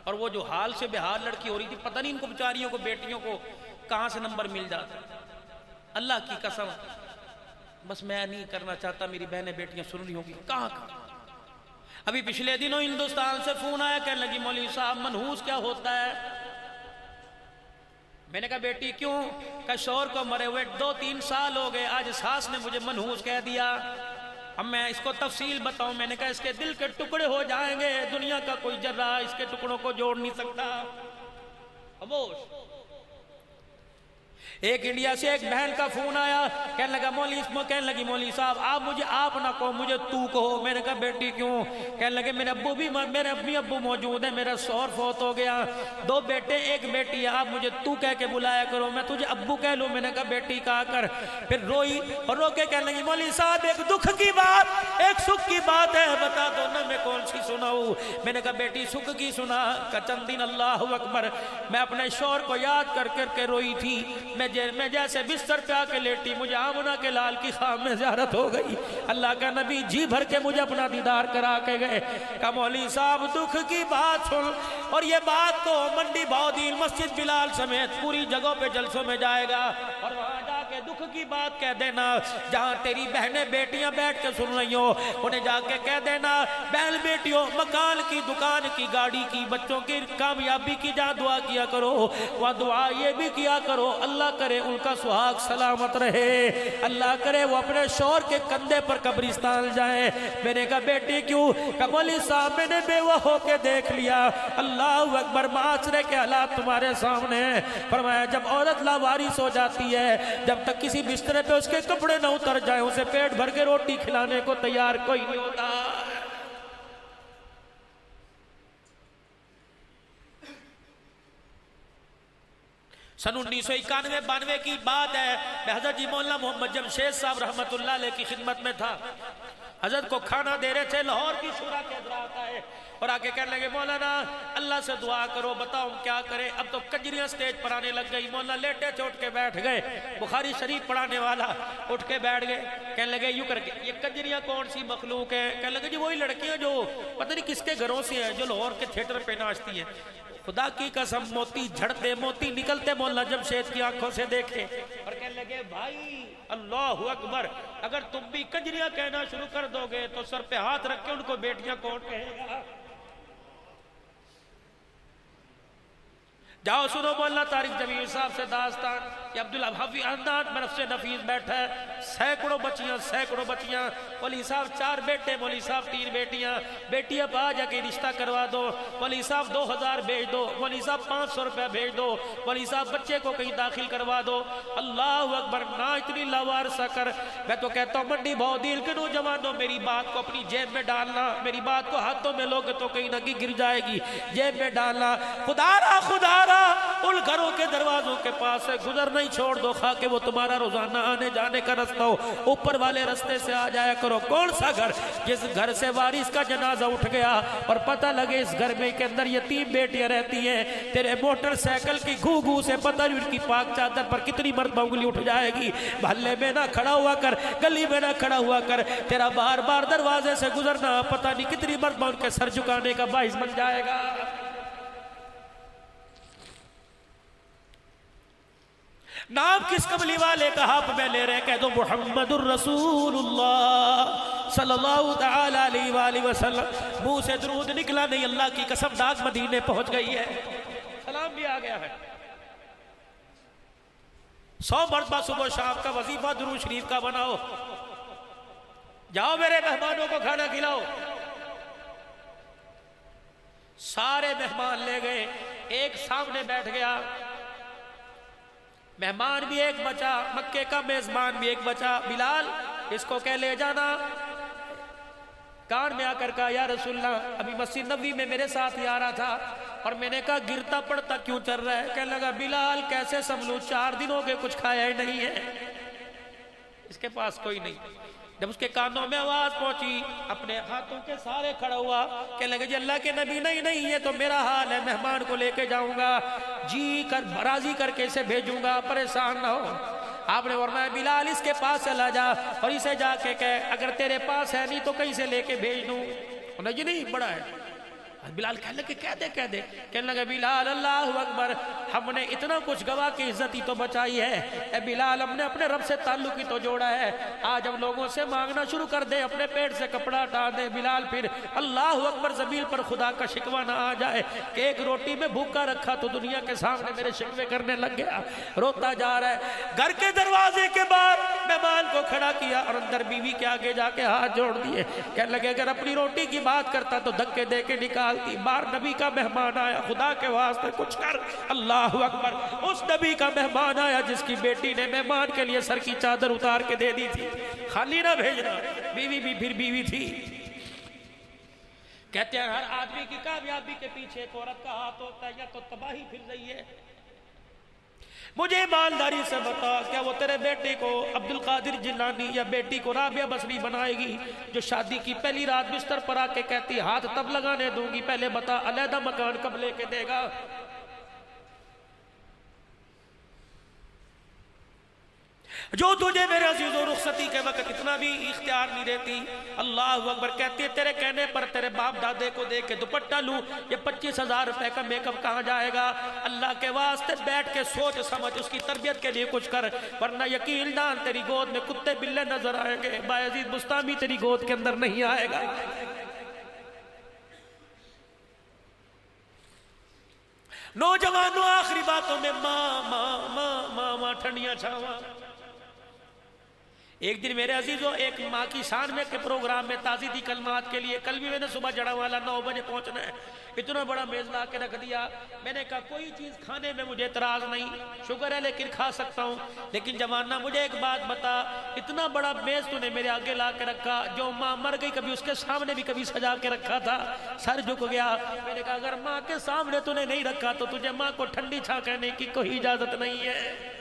اور وہ جو حال سے بحال لڑکی ہو رہی تھی، پتہ نہیں ان کو بیچاریوں کو بیٹیوں کو کہاں سے نمبر مل جاتا۔ اللہ کی قسم بس میں نہیں کرنا چاہتا، میری بہنیں بیٹیاں سن رہی ہوں گی کہاں کہاں۔ ابھی پچھلے دنوں ہندوستان سے فون آیا، کہنے لگی مولوی صاحب منحوس کیا ہوتا ہے؟ میں نے کہا بیٹی کیوں؟ کہ شوہر کو مرے ہوئے 2-3 سال ہو گئے، آج ساس نے مجھے منحوس کہہ دیا۔ اب میں اس کو تفصیل بتاؤں، میں نے کہا اس کے دل کے ٹکڑے ہو جائیں گے، دنیا کا کوئی جرہ اس کے ٹکڑوں کو جوڑ نہیں سکتا۔ خاموش۔ ایک انڈیا سے ایک بہن کا فون آیا، کہنے لگی مولوی صاحب آپ مجھے آپ نہ کہو، مجھے تو کہو۔ میں نے کہا بیٹی کیوں؟ کہنے لگے میرے امی ابو موجود ہیں، میرا شوہر فوت ہو گیا، 2 بیٹے 1 بیٹی ہے، آپ مجھے تو کہہ کے بلایا کرو، میں تجھے ابو کہہ لوں۔ میں نے کہا بیٹی کہا کر۔ پھر روئی اور رو کے کہنے لگی مولوی صاحب ایک دکھ کی بات ایک سکھ کی بات ہے، بتا دو نا میں کون سی سناؤں؟ میں نے کہا بیٹی سکھ کی سنا۔ کہ چند دن اللہ اکبر میں اپنے شوہر کو یاد کر کے روئی تھی، میں جیسے بستر پہ آ کے لیٹی، مجھے آمنہ کے لال کی خواب میں زیارت ہو گئی۔ اللہ کا نبی جی بھر کے مجھے اپنا دیدار کرا کے گئے۔ کہ مولوی صاحب دکھ کی بات سن، اور یہ بات تو منڈی بہودین مسجد بلال سمیت پوری جگہوں پہ جلسوں میں جائے گا، اور وہاں جا کے دکھ کی بات کہہ دینا، جہاں تیری بہنیں بیٹیاں بیٹھ کے سن رہی ہو انہیں جا کے کہہ دینا بہن بیٹیوں مکان کی، دکان کی، گاڑی کی، بچوں کی کامیابی کی جہاں دعا کیا کرو وہ دعا یہ بھی کیا کرو اللہ کرے ان کا سہاگ سلامت رہے، اللہ کرے وہ اپنے شوہر کے کندھے پر قبرستان جائیں۔ میں نے کہا بیٹی کیوں؟ کہ مولوی صاحب میں نے بیوہ ہو کے دیکھ لیا، اللہ اکبر، معاشرے کے حالات تمہارے سامنے ہیں۔ فرمایا جب عورت لاوارث ہو جاتی ہے، جب تک کسی بسترے پہ اس کے کپڑے نہ اتر جائیں، اسے پیٹ بھر کے روٹی کھلانے کو تیار کوئی نہیں ہوتا۔ سن 1991-92 کی بات ہے، میں حضرت جی مولانا محمد جمشید صاحب رحمت اللہ علیہ کی خدمت میں تھا۔ حضرت کو کھانا دے رہے تھے، لاہور کی شورا کے حضرات آئے اور آگے کہنے لگے مولانا اللہ سے دعا کرو، بتاؤ کیا کریں، اب تو کنجریاں سٹیج پر آنے لگ گئی۔ مولانا لیٹے تھے، اٹھ کے بیٹھ گئے، بخاری شریف پڑھانے والا اٹھ کے بیٹھ گئے، کہنے لگے یوں کر کے یہ کنجریاں کون سی مخلوق ہیں؟ کہنے لگے جی وہی لڑکیاں جو پتہ نہیں کس کے گھروں سے ہیں، جو لاہور کے تھیٹر پہ ناچتی ہیں۔ خدا کی قسم موتی جھڑتے، موتی نکلتے مولانا جمشید کی آنکھوں سے دیکھے اور کہنے لگے بھائی اللہ اکبر، اگر تم بھی کنجریاں کہنا شروع کر دو گے تو سر پہ ہاتھ رکھ کے ان کو بیٹیاں کون کہے گا؟ جاؤ سنو مولانا طارق جمیل صاحب سے داستان، یہ عبدالحفیظ احمد برف سے نفیس بیٹھا ہے، سینکڑوں بچیاں، مولوی صاحب 4 بیٹے، مولوی صاحب 3 بیٹیاں، بیٹیاں پا جا کے رشتہ کروا دو، مولوی صاحب 2000 بھیج دو، مولوی صاحب 500 روپے بھیج دو، مولوی صاحب بچے کو کہیں داخل کروا دو۔ اللہ اکبر، نہ اتنی لاوارسا کر۔ میں تو کہتا ہوں منڈی بہودیل کے نوجوانوں میری بات کو اپنی جیب میں ڈالنا، میری بات کو ہاتھوں میں لوگے تو کہیں نہ کہیں گر جائے گی، جیب میں ڈالنا۔ خدا را ان گھروں کے دروازوں کے پاس سے گزر نہیں چھوڑ دو، خواہ کہ وہ تمہارا روزانہ آنے جانے کا رستہ ہو، اوپر والے رستے سے آ جایا کرو۔ کون سا گھر جس گھر سے وارث کا جنازہ اٹھ گیا اور پتہ لگے اس گھر میں کے اندر یتیم بیٹیاں رہتی ہیں، تیرے موٹر سائیکل کی گھو سے پتہ نہیں ان کی پاک چادر پر کتنی مرتبہ انگلی اٹھ جائے گی۔ محلے میں نہ کھڑا ہوا کر، گلی میں نہ کھڑا ہوا کر، تیرا بار بار دروازے سے گزرنا پتہ نہیں کتنی مرتبہ ان کے سر جھکانے کا باعث بن جائے گا۔ نام کس کملی والے کا آپ میں لے رہے، کہہ دو محمد الرسول اللہ صلی اللہ تعالی علیہ وآلہ وسلم۔ منہ سے درود نکلا نہیں، اللہ کی قسم ڈاک مدینے پہنچ گئی ہے، سلام بھی آ گیا ہے۔ 100 مرتبہ صبح و شام کا وظیفہ درود شریف کا بناؤ، جاؤ میرے مہمانوں کو کھانا کھلاؤ۔ سارے مہمان لے گئے، ایک سامنے بیٹھ گیا، مہمان بھی ایک بچا، مکے کا میزبان بھی ایک بچا، بلال اس کو کہہ لے جانا۔ کان میں آ کر کہا یا رسول اللہ، ابھی مسجد نبوی میں میرے ساتھ ہی آ رہا تھا اور میں نے کہا گرتا پڑتا کیوں چل رہا ہے؟ کہنے لگا بلال کیسے سنبھلوں، 4 دن ہو گئے کچھ کھایا ہی نہیں ہے، اس کے پاس کوئی نہیں۔ جب اس کے کانوں میں آواز پہنچی، اپنے ہاتھوں کے سارے کھڑا ہوا، کہنے لگے جی اللہ کے نبی نہیں یہ تو میرا حال ہے، مہمان کو لے کے جاؤں گا، جی کر راضی کر کے اسے بھیجوں گا، پریشان نہ ہو۔ آپ نے فرمایا بلال اس کے پاس چلا جا اور اسے جا کے کہے اگر تیرے پاس ہے نہیں تو کہیں سے لے کے بھیج دوں۔ انہیں جی نہیں بڑا ہے۔ بلال کہنے لگے کہہ دے کہنے لگے بلال اللہ اکبر، ہم نے اتنا کچھ گواہ کی عزت ہی تو بچائی ہے، اے بلال ہم نے اپنے رب سے تعلق ہی تو جوڑا ہے، آج ہم لوگوں سے مانگنا شروع کر دیں، اپنے پیٹ سے کپڑا ہٹا دیں۔ بلال پھر اللہ اکبر زمین پر خدا کا شکوہ نہ آ جائے کہ ایک روٹی میں بھوکا رکھا تو دنیا کے سامنے میرے شکوے کرنے لگ گیا، روتا جا رہا ہے۔ گھر کے دروازے کے باہر مہمان کو کھڑا کیا اور اندر بیوی کے آگے جا کے ہاتھ جوڑ دیے، کہنے لگے اگر اپنی روٹی کی بات کرتا تو دھکے دے کے نکال، بار نبی کا مہمان آیا، خدا کے واسطے کچھ کر۔ اللہ اکبر، اس نبی کا مہمان آیا جس کی بیٹی نے مہمان کے لیے سر کی چادر اتار کے دے دی تھی، خالی نہ بھیجنا، بیوی بھی پھر بیوی تھی۔ کہتے ہیں ہر آدمی کی کامیابی کے پیچھے ایک عورت کا ہاتھ ہوتا ہے، یا تو تباہی پھر رہی ہے۔ مجھے ایمانداری سے بتا، کیا وہ تیرے بیٹے کو عبدالقادر جیلانی یا بیٹی کو رابعہ بصری بنائے گی جو شادی کی پہلی رات بستر پر آ کے کہتی ہاتھ تب لگانے دوں گی، پہلے بتا علیحدہ مکان کب لے کے دے گا؟ جو تجھے میرے عزیزوں رخصتی کے وقت اتنا بھی اختیار نہیں دیتی، اللہ اکبر، کہتی ہے تیرے کہنے پر تیرے باپ دادے کو دے کے دوپٹہ لوں، یہ 25,000 روپے کا میک اپ کہاں جائے گا؟ اللہ کے واسطے بیٹھ کے سوچ سمجھ اس کی تربیت کے لیے کچھ کر، ورنہ یقین جان تیری گود میں کتے بلے نظر آئیں گے، بایزید بستامی تیری گود کے اندر نہیں آئے گا۔ نوجوانوں آخری باتوں میں ماں ماں ماں ماں ماں ٹھنڈیاں چھاواں۔ ایک دن میرے عزیزوں ایک ماں کی شان میں کے پروگرام میں تعزیتی کلمات کے لیے، کل بھی میں نے صبح جڑا والا 9 بجے پہنچنا ہے، اتنا بڑا میز لا کے رکھ دیا، میں نے کہا کوئی چیز کھانے میں مجھے اعتراض نہیں، شکر ہے لیکن کھا سکتا ہوں، لیکن جوانہ مجھے ایک بات بتا، اتنا بڑا میز تو نے میرے آگے لا کے رکھا، جو ماں مر گئی کبھی اس کے سامنے بھی کبھی سجا کے رکھا تھا، سر جھک گیا، میں نے کہا اگر ماں کے سامنے تو نے نہیں رکھا تو تجھے ماں کو ٹھنڈی چھا کہنے کی کوئی اجازت نہیں ہے۔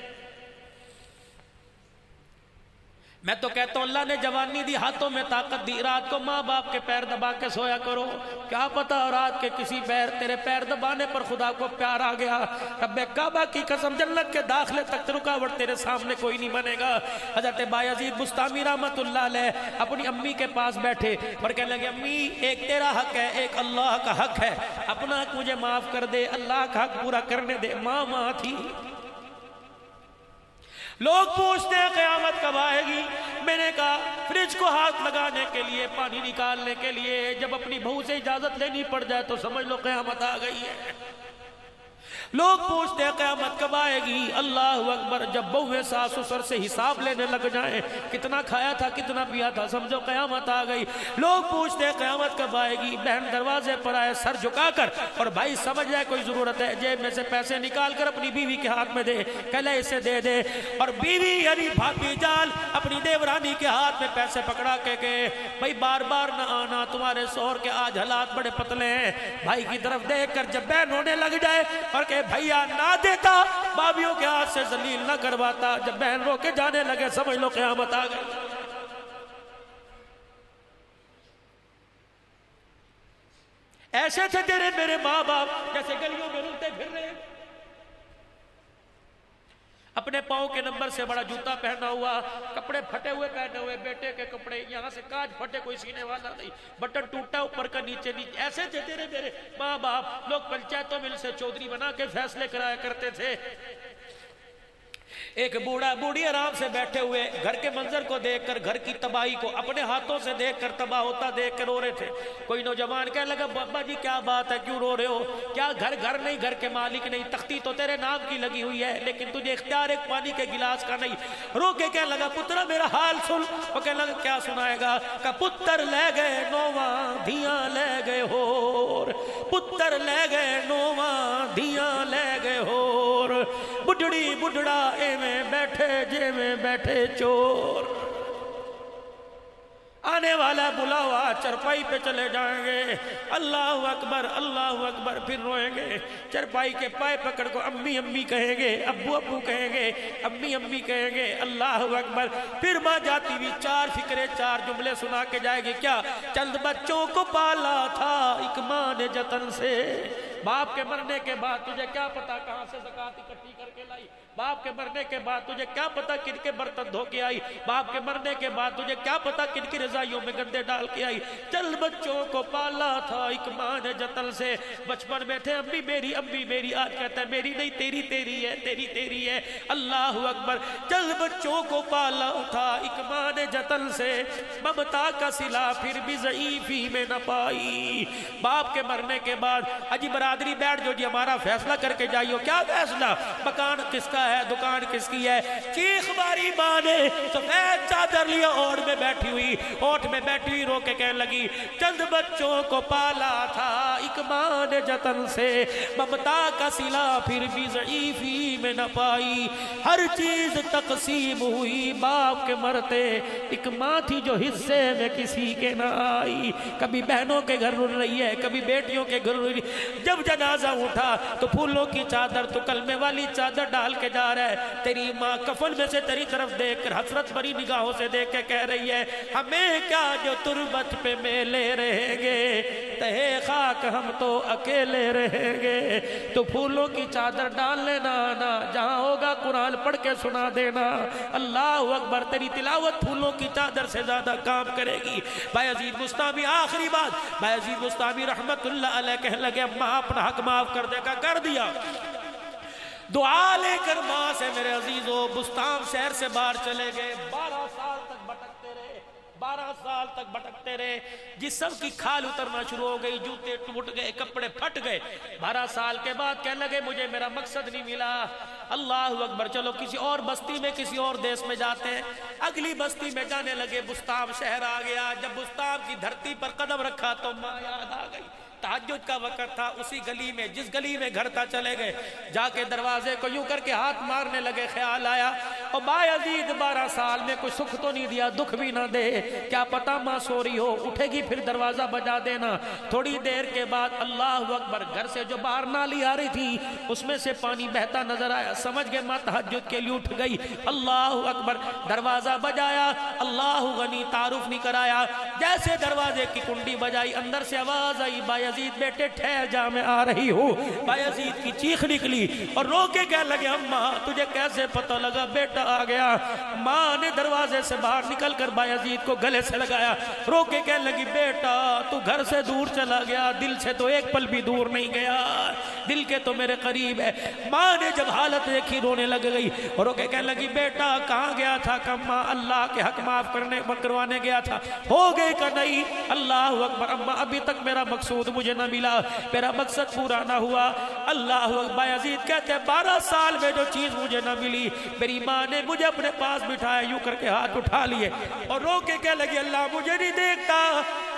میں تو کہتا ہوں اللہ نے جوانی دی، ہاتھوں میں طاقت دی، رات کو ماں باپ کے پیر دبا کے سویا کرو، کیا پتا رات کے کسی تیرے پیر دبانے پر خدا کو پیار آ گیا، رب کعبہ کی قسم جنت کے داخلے تک رکاوٹ تیرے سامنے کوئی نہیں بنے گا۔ حضرت بایزید بستامی رحمت اللہ علیہ اپنی امی کے پاس بیٹھے اور کہنے لگے امی ایک تیرا حق ہے، ایک اللہ کا حق ہے، اپنا حق مجھے معاف کر دے، اللہ کا حق پورا کرنے دے۔ ماں ماں تھی۔ لوگ پوچھتے ہیں قیامت کب آئے گی؟ میں نے کہا فریج کو ہاتھ لگانے کے لیے، پانی نکالنے کے لیے جب اپنی بہو سے اجازت لینی پڑ جائے تو سمجھ لو قیامت آ گئی ہے۔ لوگ پوچھتے ہیں قیامت کب آئے گی؟ اللہ اکبر، جب بہویں ساس سسر سے حساب لینے لگ جائیں، کتنا کھایا تھا کتنا پیا تھا، سمجھو قیامت آ گئی۔ لوگ پوچھتے ہیں قیامت کب آئے گی؟ بہن دروازے پر آئے سر جھکا کر اور بھائی سمجھ جائے کوئی ضرورت ہے، جیب میں سے پیسے نکال کر اپنی بیوی کے ہاتھ میں دے، کہلے اسے دے دے، اور بیوی یعنی بھابی جان اپنی دیورانی کے ہاتھ میں پیسے پکڑا کے بھائی بار بار نہ آنا، تمہارے شوہر کے آج حالات بڑے پتلے ہیں۔ بھائی کی طرف دیکھ کر جب بہن رونے لگ جائے اور کہ بھائیا نہ دیتا، بابیوں کے ہاتھ سے ذلیل نہ کرواتا، جب بہن رو کے جانے لگے سمجھ لو قیامت آ گئی۔ ایسے تھے تیرے میرے ماں باپ جیسے گلیوں میں رلتے پھر رہے، اپنے پاؤں کے نمبر سے بڑا جوتا پہنا ہوا، کپڑے پھٹے ہوئے پہنے ہوئے، بیٹے کے کپڑے یہاں سے کاج پھٹے، کوئی سینے والا نہیں، بٹن ٹوٹا اوپر کا نیچے نیچے۔ ایسے تھے تیرے میرے ماں باپ، لوگ پنچایتوں میں سے چودھری بنا کے فیصلے کرایا کرتے تھے۔ ایک بوڑھا بوڑھی آرام سے بیٹھے ہوئے گھر کے منظر کو دیکھ کر، گھر کی تباہی کو اپنے ہاتھوں سے دیکھ کر، تباہ ہوتا دیکھ کر رو رہے تھے۔ کوئی نوجوان کہنے لگا بابا جی کیا بات ہے، کیوں رو رہے ہو؟ کیا گھر نہیں، گھر کے مالک نہیں، تختی تو تیرے نام کی لگی ہوئی ہے لیکن تجھے اختیار ایک پانی کے گلاس کا نہیں۔ رو کے کہنے لگا پترا میرا حال سن۔ وہ کہنے لگا کیا سنائے گا؟ کہ پتر لے گئے نوواں دھیاں لے گئے ہور، پتر لے گئے نوواں دھیاں لے گئے ہور، بڈڑی بڈڑا میں بیٹھے جے میں بیٹھے چور۔ آنے والا بلاوا چرپائی پہ چلے جائیں گے، اللہ اکبر اللہ اکبر، پھر روئیں گے، چرپائی کے پائے پکڑ کو امی امی کہیں گے، ابو ابو کہیں گے، امی امی کہیں گے، اللہ اکبر۔ پھر ماں جاتی بھی 4 فکرے 4 جملے سنا کے جائے گی، کیا؟ چند بچوں کو پالا تھا ایک ماں نے جتن سے، باپ کے مرنے کے بعد تجھے کیا پتا کہاں سے زکوٰۃ اکٹھی کر کے لائی، باپ کے مرنے کے بعد تجھے کیا پتا کن کے برتن دھو کے آئی، باپ کے مرنے کے بعد تجھے کیا پتا کن کی رضائیوں میں گندے ڈال کے آئی۔ چل بچوں کو پالا تھا ایک ماں نے جتن سے، بچپن میں تھے امی میری، آج کہتا ہے میری نہیں تیری تیری ہے، تیری تیری ہے، اللہ اکبر۔ چل بچوں کو پالا تھا ایک ماں نے جتن سے، ممتا کا صلہ پھر بھی ضعیفی میں نہ پائی۔ باپ کے مرنے کے بعد اجی برادری بیٹھ جو جی ہمارا فیصلہ کر کے جائیو، کیا فیصلہ؟ مکان کس کا ہے، دکان کس کی ہے؟ چیخ ماری ماں نے، سفید چادر لیا، اوٹ میں بیٹھی ہوئی رو کے کہنے لگی چند بچوں کو پالا تھا ایک ماں نے جتن سے، ممتا کا صلہ پھر بھی ضعیفی میں نہ پائی۔ ہر چیز تقسیم ہوئی باپ کے مرتے، ایک ماں تھی جو حصے میں کسی کے نہ آئی۔ کبھی بہنوں کے گھر رل رہی ہے، کبھی بیٹیوں کے گھر رل رہی ہے۔ جب جب جنازہ اٹھا تو پھولوں کی چادر تو کلمے والی چادر ڈال کے جا رہا ہے. تیری ماں کفن میں سے تیری طرف دیکھ کر حسرت بھری نگاہوں سے دیکھ کے کہہ رہی ہے ہمیں کیا جو تربت پہ میلے رہیں گے, تہے خاک ہم تو اکیلے رہیں گے. تو پھولوں کی چادر ڈال لینا آنا, جہاں ہوگا قرآن پڑھ کے سنا دینا. اللہ اکبر, تیری تلاوت پھولوں کی چادر سے زیادہ کام کرے گی. بایزید بستامی آخری بات, بایزید بستامی رحمت اللہ علیہ کہنے لگے اماں اپنا حق معاف کر دے گا, کر دیا. دعا لے کر ماں سے میرے عزیزو بستام شہر سے باہر چلے گئے. 12 سال تک بھٹکتے رہے, 12 سال تک بھٹکتے رہے. جسم کی کھال اترنا شروع ہو گئی, جوتے ٹوٹ گئے, کپڑے پھٹ گئے. 12 سال کے بعد کہنے لگے مجھے میرا مقصد نہیں ملا. اللہ اکبر, چلو کسی اور بستی میں کسی اور دیس میں جاتے ہیں. اگلی بستی میں جانے لگے, بستام شہر آ گیا. جب بستام کی دھرتی پر قدم رکھا تو ماں یاد آ گئی. تہجد کا وقت تھا, اسی گلی میں جس گلی میں گھر تھا چلے گئے. جا کے دروازے کو یوں کر کے ہاتھ مارنے لگے. خیال آیا اور بایزید 12 سال میں کوئی سکھ تو نہیں دیا, دکھ بھی نہ دے, کیا پتا ماں سو رہی ہو, اٹھے گی پھر دروازہ بجا دینا. تھوڑی دیر کے بعد اللہ اکبر, گھر سے جو باہر نالی آ رہی تھی اس میں سے پانی بہتا نظر آیا. سمجھ گئے ماں تہجد کے لیے اٹھ گئی. اللہ اکبر, دروازہ بجایا. اللہ غنی تعارف نہیں کرایا. جیسے دروازے کی کنڈی بجائی اندر سے آواز آئی بایزید بیٹے ٹھہر جا میں آ رہی ہوں. بایزید کی چیخ نکلی اور رو کے کہنے لگے اماں تجھے کیسے پتہ لگا بیٹا آ گیا. ماں نے دروازے سے باہر نکل کر بایزید کو گلے سے لگایا, رو کے کہنے لگی بیٹا تو گھر سے دور چلا گیا, دل سے تو ایک پل بھی دور نہیں گیا, دل کے تو میرے قریب ہے. ماں نے جب حالت دیکھی رونے لگ گئی اور رو کے کہنے لگی بیٹا کہاں گیا تھا؟ کہ اماں اللہ کے حق معاف کروانے گیا تھا. ہو گئے کہ نہیں؟ اللہ اکبر, اماں ابھی تک میرا مقصود مجھے نہ ملا, میرا مقصد پورا نہ ہوا. اللہ اکبر, بایزید کہتے ہیں 12 سال میں جو چیز مجھے نہ ملی میری ماں نے مجھے اپنے پاس بٹھایا, یوں کر کے ہاتھ اٹھا لیے اور رو کے کہنے لگی اللہ مجھے نہیں دیکھتا,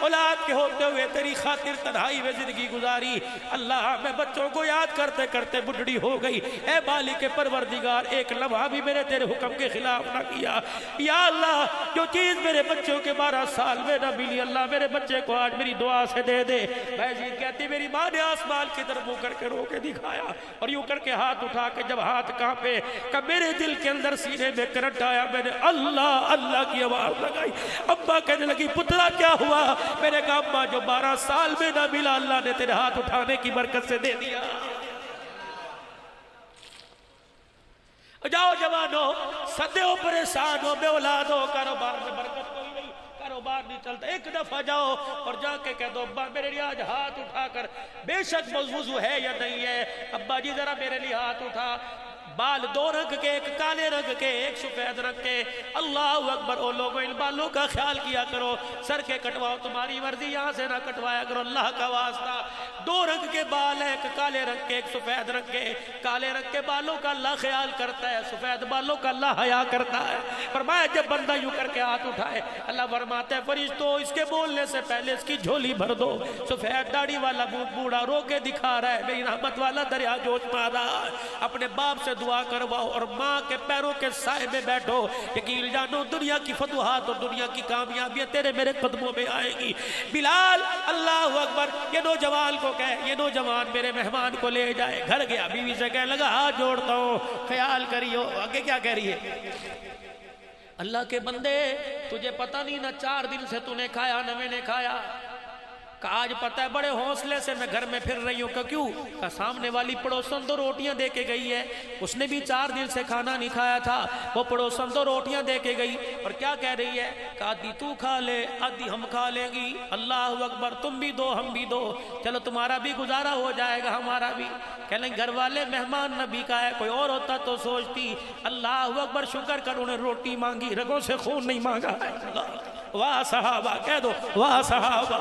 اولاد کے ہوتے ہوئے تیری خاطر تنہائی میں زندگی گزاری. اللہ میں بچوں کو یاد کرتے کرتے بڈھڑی ہو گئی. اے مالک پروردگار ایک لمحہ بھی میرے تیرے حکم کے خلاف نہ کیا. یا اللہ جو چیز میرے بچوں کے 12 سال میں نہ ملی اللہ میرے بچے کو آج میری دعا سے دے دے. بایزید کہتی میری ماں نے آسمان کی طرف منہ کر کے رو کے دکھایا اور یوں کر کے ہاتھ اٹھا کے جب ہاتھ کانپے کہ میرے دل کے اندر سینے میں کرنٹ آیا, میں نے اللہ اللہ کی آواز لگائی. ابا کہنے لگی پترا کیا ہوا؟ میں نے کہا ابا جو 12 سال میں نہ ملا اللہ نے تیرے ہاتھ اٹھانے کی برکت سے دے دیا. جاؤ جوانو, سدے ہو پریشان ہو بے اولاد ہو, کاروبار میں برکت کوئی نہیں, کاروبار نہیں چلتا, ایک دفعہ جاؤ اور جا کے کہہ دو ابا میرے لیے آج ہاتھ اٹھا کر, بے شک وضو ہے یا نہیں ہے, ابا جی ذرا میرے لیے ہاتھ اٹھا. بال 2 رنگ کے, ایک کالے رنگ کے ایک سفید رنگ کے. اللہ اکبر, او لوگوں ان بالوں کا خیال کیا کرو, سر کے کٹواؤ تمہاری مرضی, یہاں سے نہ کٹوایا کرو اللہ کا واسطہ. 2 رنگ کے بال ہیں, ایک کالے رنگ کے ایک سفید رنگ کے. کالے رنگ کے بالوں کا اللہ خیال کرتا ہے, سفید بالوں کا اللہ حیا کرتا ہے. فرمایا جب بندہ یوں کر کے ہاتھ اٹھائے اللہ فرماتا ہے فرشتوں اس کے بولنے سے پہلے اس کی جھولی بھر دو. سفید داڑھی والا بوڑھا رو کے دکھا رہا ہے میری رحمت والا دریا جوش پا رہا ہے. اپنے باپ سے دعا کرواؤ اور ماں کے پیروں کے سائے میں بیٹھو. یقین جانو دنیا کی فتوحات اور دنیا کی کامیابیاں تیرے میرے قدموں میں آئیں گی. بلال اللہ اکبر, یہ نوجوان کو کہے یہ نوجوان میرے مہمان کو لے جائے. گھر گیا, بیوی سے کہنے لگا ہاتھ جوڑتا ہوں خیال کریو. آگے کیا کہہ رہی ہے؟ اللہ کے بندے تجھے پتہ نہیں نہ 4 دن سے تو نے کھایا نہ میں نے کھایا. کہ آج پتہ ہے بڑے حوصلے سے میں گھر میں پھر رہی ہوں. کہ کیوں؟ کہ سامنے والی پڑوسن تو روٹیاں دے کے گئی ہے, اس نے بھی 4 دن سے کھانا نہیں کھایا تھا, وہ پڑوسن تو روٹیاں دے کے گئی. اور کیا کہہ رہی ہے کہ آدھی تو کھا لے آدھی ہم کھا لیں گی. اللہ اکبر, تم بھی دو ہم بھی دو, چلو تمہارا بھی گزارا ہو جائے گا ہمارا بھی. کہنے گھر والے مہمان نبی کا ہے, کوئی اور ہوتا تو سوچتی. اللہ اکبر, شکر کر انہیں روٹی مانگی, رگوں سے خون نہیں مانگا ہے. واہ صحابہ, کہہ دو واہ صحابہ,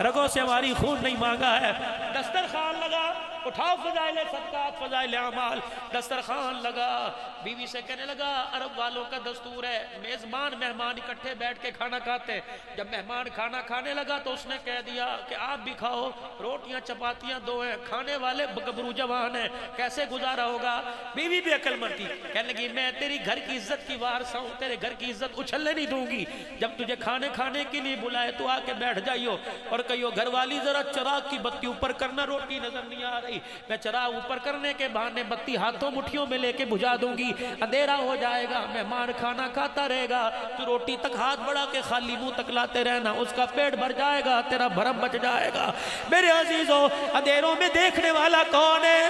رگوں سے ہماری خون نہیں مانگا ہے. دسترخوان لگا, اٹھاؤ فضائل صدقات فضائل اعمال. دسترخوان لگا. بیوی سے کہنے لگا عرب والوں کا دستور ہے میزبان مہمان اکٹھے بیٹھ کے کھانا کھاتے ہیں. جب مہمان کھانا کھانے لگا تو اس نے کہہ دیا کہ آپ بھی کھاؤ, روٹیاں چپاتیاں دو ہیں, کھانے والے گبرو جوان ہیں, کیسے گزارا ہوگا. بیوی بھی عقل مند تھی, کہنے لگی میں تیری گھر کی عزت کی وارث ہوں, تیرے گھر کی عزت اچھلنے نہیں دوں گی. جب تجھے کھانے کے لیے بلائے تو آ کے بیٹھ جائیو اور کہیو گھر والی ذرا چراغ کی بتی اوپر کرنا, روٹی نظر نہیں آ رہی. میں چراغ اوپر کرنے کے بہانے بتی ہاتھوں مٹھیوں میں لے کے بجھا دوں گی, اندھیرا ہو جائے گا, مہمان کھانا کھاتا رہے گا, تو روٹی تک ہاتھ بڑھا کے خالی منہ تک لاتے رہنا, اس کا پیٹ بھر جائے گا, تیرا بھرم بچ جائے گا. میرے عزیزو اندھیروں میں دیکھنے والا کون ہے؟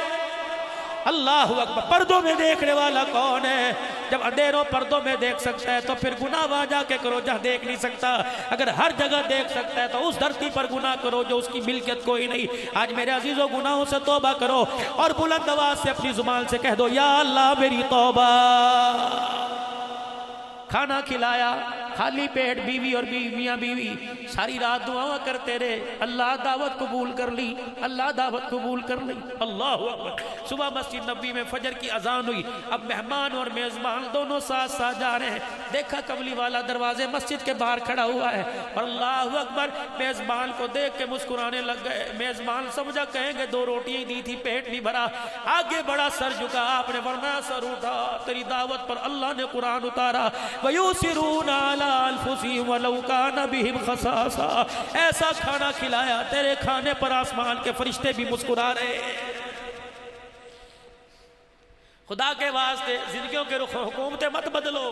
اللہ اکبر. پردوں میں دیکھنے والا کون ہے؟ جب اندھیروں پردوں میں دیکھ سکتا ہے تو پھر گناہ وہاں جا کے کرو جہاں دیکھ نہیں سکتا. اگر ہر جگہ دیکھ سکتا ہے تو اس دھرتی پر گناہ کرو جو اس کی ملکیت کوئی نہیں. آج میرے عزیزوں گناہوں سے توبہ کرو اور بلند آواز سے اپنی زبان سے کہہ دو یا اللہ میری توبہ. کھانا کھلایا, خالی پیٹ بیوی اور میاں بیوی ساری رات دعا کرتے رہے, اللہ دعوت قبول کر لی, اللہ دعوت قبول کر لی. اللہ اکبر. صبح مسجد نبوی میں فجر کی اذان ہوئی. اب مہمان اور میزبان دونوں ساتھ ساتھ جا رہے ہیں. دیکھا کملی والا دروازے مسجد کے باہر کھڑا ہوا ہے اور اللہ اکبر میزبان کو دیکھ کے مسکرانے لگ گئے. میزبان سمجھا کہیں گے 2 روٹیاں دی تھی, پیٹ نہیں بھرا. آگے بڑا سر جھکا, آپ نے فرمایا سر اٹھا, تیری دعوت پر اللہ نے قرآن اتارا وَيُسِرُونَ عَلَىٰ أَنفُسِهِمْ وَلَوْ كَانَ بِهِمْ خَصَاصَةٌ. ایسا کھانا کھلایا تیرے کھانے پر آسمان کے فرشتے بھی مسکرا رہے. خدا کے واسطے زندگیوں کے رخ حکومتیں مت بدلو.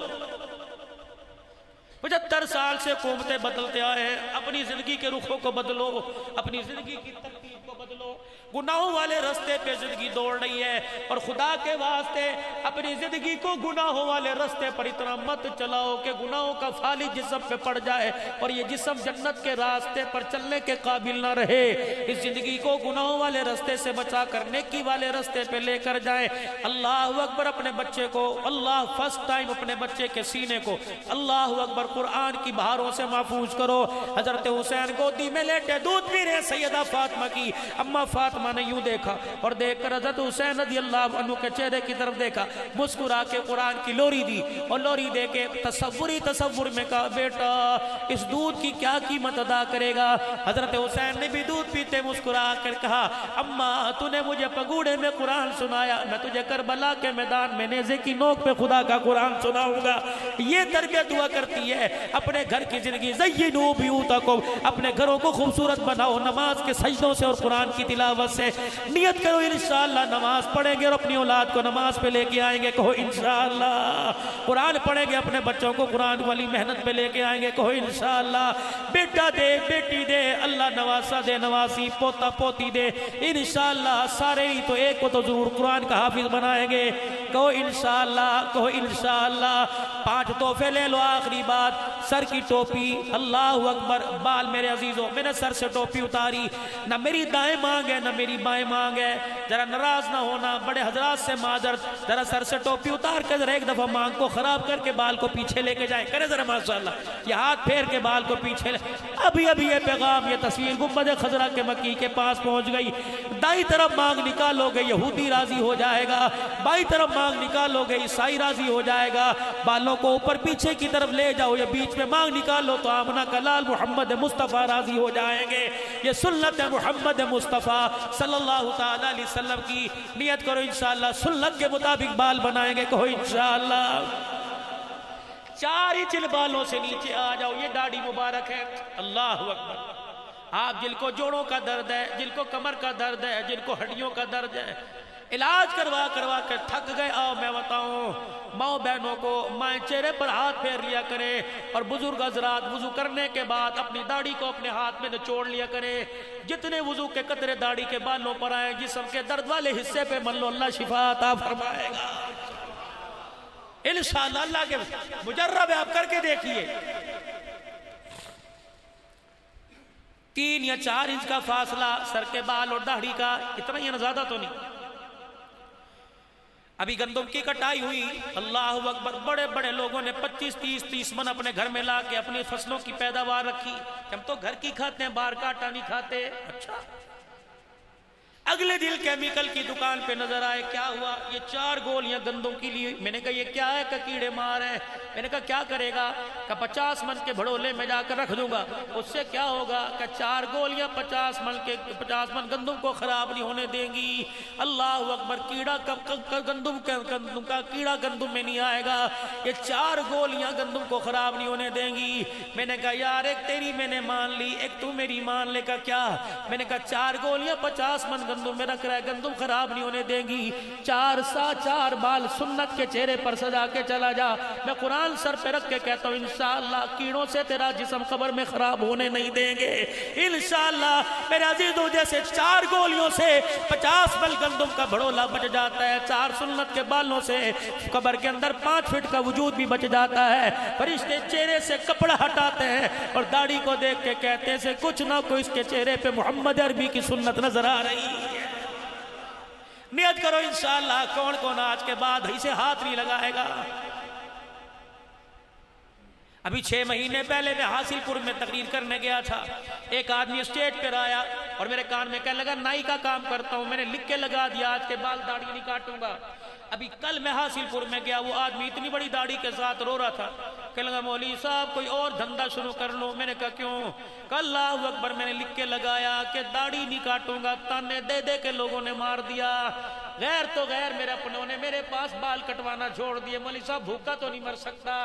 75 سال سے حکومتیں بدلتے آئے ہیں. اپنی زندگی کے رخوں کو بدلو, اپنی زندگی کی ترتیب کو بدلو. گناہوں والے رستے پہ زندگی دوڑ رہی ہے اور خدا کے واسطے اپنی زندگی کو گناہوں والے رستے پر اتنا مت چلاؤ کہ گناہوں کا فالی جسم پہ پڑ جائے اور یہ جسم جنت کے راستے پر چلنے کے قابل نہ رہے. اس زندگی کو گناہوں والے رستے سے بچا کر نیکی والے رستے پہ لے کر جائیں. اللہ اکبر. اپنے بچے کو اللہ فرسٹ ٹائم اپنے بچے کے سینے کو اللہ اکبر قرآن کی بہاروں سے محفوظ کرو. حضرت حسین گودی میں لیٹے دودھ پی رہے سیدہ فاطمہ کی. اما فاطمہ نے یوں دیکھا اور دیکھ کر حضرت حسین رضی اللہ عنہ کے چہرے کی طرف دیکھا, مسکرا کے قرآن کی لوری دی اور لوری دے کے تصور میں کہا بیٹا اس دودھ کی کیا قیمت ادا کرے گا. حضرت حسین نے بھی دودھ پیتے مسکرا کر کہا اما تو نے مجھے پگوڑے میں قرآن سنایا, میں تجھے کربلا کے میدان میں نیزے کی نوک پہ خدا کا قرآن سناؤں گا. یہ تربیت ہوا کرتی ہے. اپنے گھر کی زندگی زینوا بیوتکم, اپنے گھروں کو خوبصورت بناؤ نماز کے سجدوں سے اور قرآن کی تلاوت سے. نیت کرو انشاءاللہ نماز پڑھیں گے اور اپنی اولاد کو نماز پہ لے کے آئیں گے, کہو انشاءاللہ. قرآن پڑھیں گے اپنے بچوں کو قرآن والی محنت پہ لے کے آئیں گے, کہو انشاءاللہ. بیٹا دے بیٹی دے, اللہ نواسا دے نواسی, پوتا پوتی دے, انشاءاللہ. سارے ہی تو ایک کو تو ضرور قرآن کا حافظ بنائیں گے, کہو انشاءاللہ, کہو انشاءاللہ. 5 تحفے لے لو. آخری بات سر کی ٹوپی. اللہ اکبر. بال میرے عزیزوں میں نے سر سے ٹوپی اتاری, نہ میری دائیں مانگ ہے نہ میری بائیں مانگ ہے. ذرا ناراض نہ ہونا, بڑے حضرات سے معذرت. ذرا سر سے ٹوپی اتار کے ذرا ایک دفعہ مانگ کو خراب کر کے بال کو پیچھے لے کے جائیں, کرے ذرا ماشاءاللہ. یہ ہاتھ پھیر کے بال کو پیچھے لے. ابھی یہ پیغام, یہ تصویر گنبد خضرا کے مکی کے پاس پہنچ گئی. دائیں طرف مانگ نکالو گے یہودی راضی ہو جائے گا, بائیں طرف مانگ نکالو گے عیسائی راضی ہو جائے گا. بالوں کو اوپر پیچھے کی طرف لے جاؤ یا بیچ میں مانگ نکالو تو آمنہ کا لال محمد مصطفیٰ راضی ہو جائیں گے. یہ سنت ہے محمد مصطفیٰ صلی اللہ تعالیٰ علیہ وسلم کی. نیت کرو انشاءاللہ سنت کے مطابق بال بنائیں گے, کہو انشاءاللہ. 4 انچ بالوں سے نیچے آ جاؤ. یہ داڑھی مبارک ہے. اللہ اکبر. آپ جن کو جوڑوں کا درد ہے, جن کو کمر کا درد ہے, جن کو ہڈیوں کا درد ہے, علاج کروا کر تھک گئے, آؤ میں بتاؤں ماں بہنوں کو مائیں چہرے پر ہاتھ پھیر لیا کرے اور بزرگ حضرات وضو کرنے کے بعد اپنی داڑھی کو اپنے ہاتھ میں نچوڑ لیا کرے. جتنے وضو کے قطرے داڑھی کے بالوں پر آئیں جسم کے درد والے حصے پہ من لو, اللہ شفا عطا فرمائے گا انشاءاللہ. اللہ کے مجرب ہے, آپ کر کے دیکھیے. 3 یا 4 انچ کا فاصلہ سر کے بال اور داڑھی کا, اتنا ہی زیادہ تو نہیں. ابھی گندم کی کٹائی ہوئی. اللہ اکبر. بڑے بڑے لوگوں نے 25-30 من اپنے گھر میں لا کے اپنی فصلوں کی پیداوار رکھی. ہم تو گھر کی کھاتے ہیں, باہر کا آٹا نہیں کھاتے. اچھا اگلے دن کیمیکل کی دکان پہ نظر آئے، کیا ہوا؟ یہ 4 گولیاں گندم کی لی. میں نے کہا یہ کیا ہے؟ کہ کیڑے مار ہے. میں نے کہا کیا کرے گا؟ کہ 50 من کے بھڑولے میں جا کر رکھ دوں گا. اس سے کیا ہوگا؟ کہ 4 گولیاں 50 من گندم کو خراب نہیں ہونے دیں گی. اللہ اکبر. کیڑا گندم کا کیڑا گندم میں نہیں آئے گا. یہ 4 گولیاں گندم کو خراب نہیں ہونے دیں گی. میں نے کہا یار ایک تیری میں نے مان لی، ایک تو میری مان لے. کا کیا؟ میں نے کہا 4 گولیاں 50 من گندم میں رکھ رہا ہے، گندم خراب نہیں ہونے دیں گی. 4 سا 4 بال سنت کے چہرے پر سجا کے چلا جا. میں قرآن سر پہ رکھ کے کہتا ہوں انشاءاللہ کیڑوں سے تیرا جسم قبر میں خراب ہونے نہیں دیں گے انشاءاللہ. میرے عزیزوں جیسے 4 گولیوں سے 50 بل گندم کا بھڑولا بچ جاتا ہے، 4 سنت کے بالوں سے قبر کے اندر 5 فٹ کا وجود بھی بچ جاتا ہے. فرشتے چہرے سے کپڑا ہٹاتے ہیں اور داڑھی کو دیکھ کے کہتے ہیں کچھ نہ کوئی اس کے چہرے پہ محمد عربی کی سنت نظر آ رہی ہے. نیت کرو انشاءاللہ. کون کون آج کے بعد اسے ہاتھ نہیں لگائے گا؟ ابھی 6 مہینے پہلے میں حاصل پور میں تقریر کرنے گیا تھا. ایک آدمی اسٹیج پر آیا اور میرے کان میں کہنے لگا نائی کا کام کرتا ہوں. میں نے لکھ کے لگا دیا آج کے بعد داڑھی نہیں کاٹوں گا. ابھی کل میں حاصل پور میں گیا، وہ آدمی اتنی بڑی داڑھی کے ساتھ رو رہا تھا. کہنے لگا مولوی صاحب کوئی اور دھندا شروع کر لو. میں نے کہا کیوں؟ کہ اللہ اکبر. میں نے لکھ کے لگایا کہ داڑھی نہیں کاٹوں گا. تانے دے دے کے لوگوں نے مار دیا. غیر تو غیر میرے اپنوں نے میرے پاس بال کٹوانا چھوڑ دیے. مولوی صاحب بھوکا تو نہیں مر سکتا.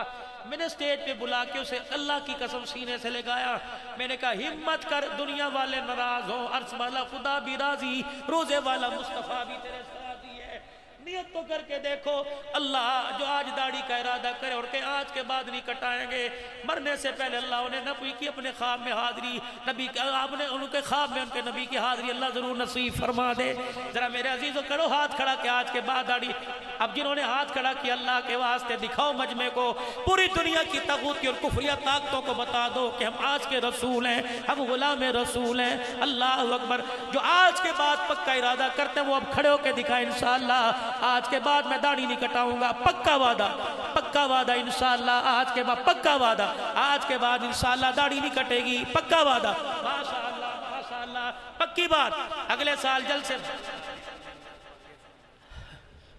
میں نے اسٹیج پہ بلا کے اسے اللہ کی قسم سینے سے لگایا. میں نے کہا ہمت کر، دنیا والے ناراض ہوں، عرش والا خدا بھی راضی، روزے والا مصطفیٰ بھی تیرے سے راضی ہے. نیت تو کر کے دیکھو. اللہ جو آج داڑھی کا ارادہ کرے اور کہ آج کے بعد نہیں کٹائیں گے، مرنے سے پہلے اللہ انہیں نبی کی اپنے خواب میں حاضری، نبی آپ نے ان کے خواب میں ان کے نبی کی حاضری اللہ ضرور نصیب فرما دے. ذرا میرے عزیزو کرو ہاتھ کھڑا کہ آج کے بعد داڑھی. اب جنہوں نے ہاتھ کھڑا کیا اللہ کے واسطے دکھاؤ مجمع کو، پوری دنیا کی طاغوتی اور کفریہ طاقتوں کو بتا دو کہ ہم آج کے رسول ہیں، ہم غلام رسول ہیں. اللہ اکبر. جو آج کے بعد پکا ارادہ کرتے ہیں وہ اب کھڑے ہو کے دکھائیں انشاءاللہ آج کے بعد میں داڑھی نہیں کٹاؤں گا. پکا وعدہ، پکا وعدہ انشاءاللہ. آج کے بعد پکا وعدہ، آج کے بعد انشاءاللہ داڑھی نہیں کٹے گی. پکا وعدہ. ماشاءاللہ ماشاءاللہ. پکی بات. اگلے سال جلد سے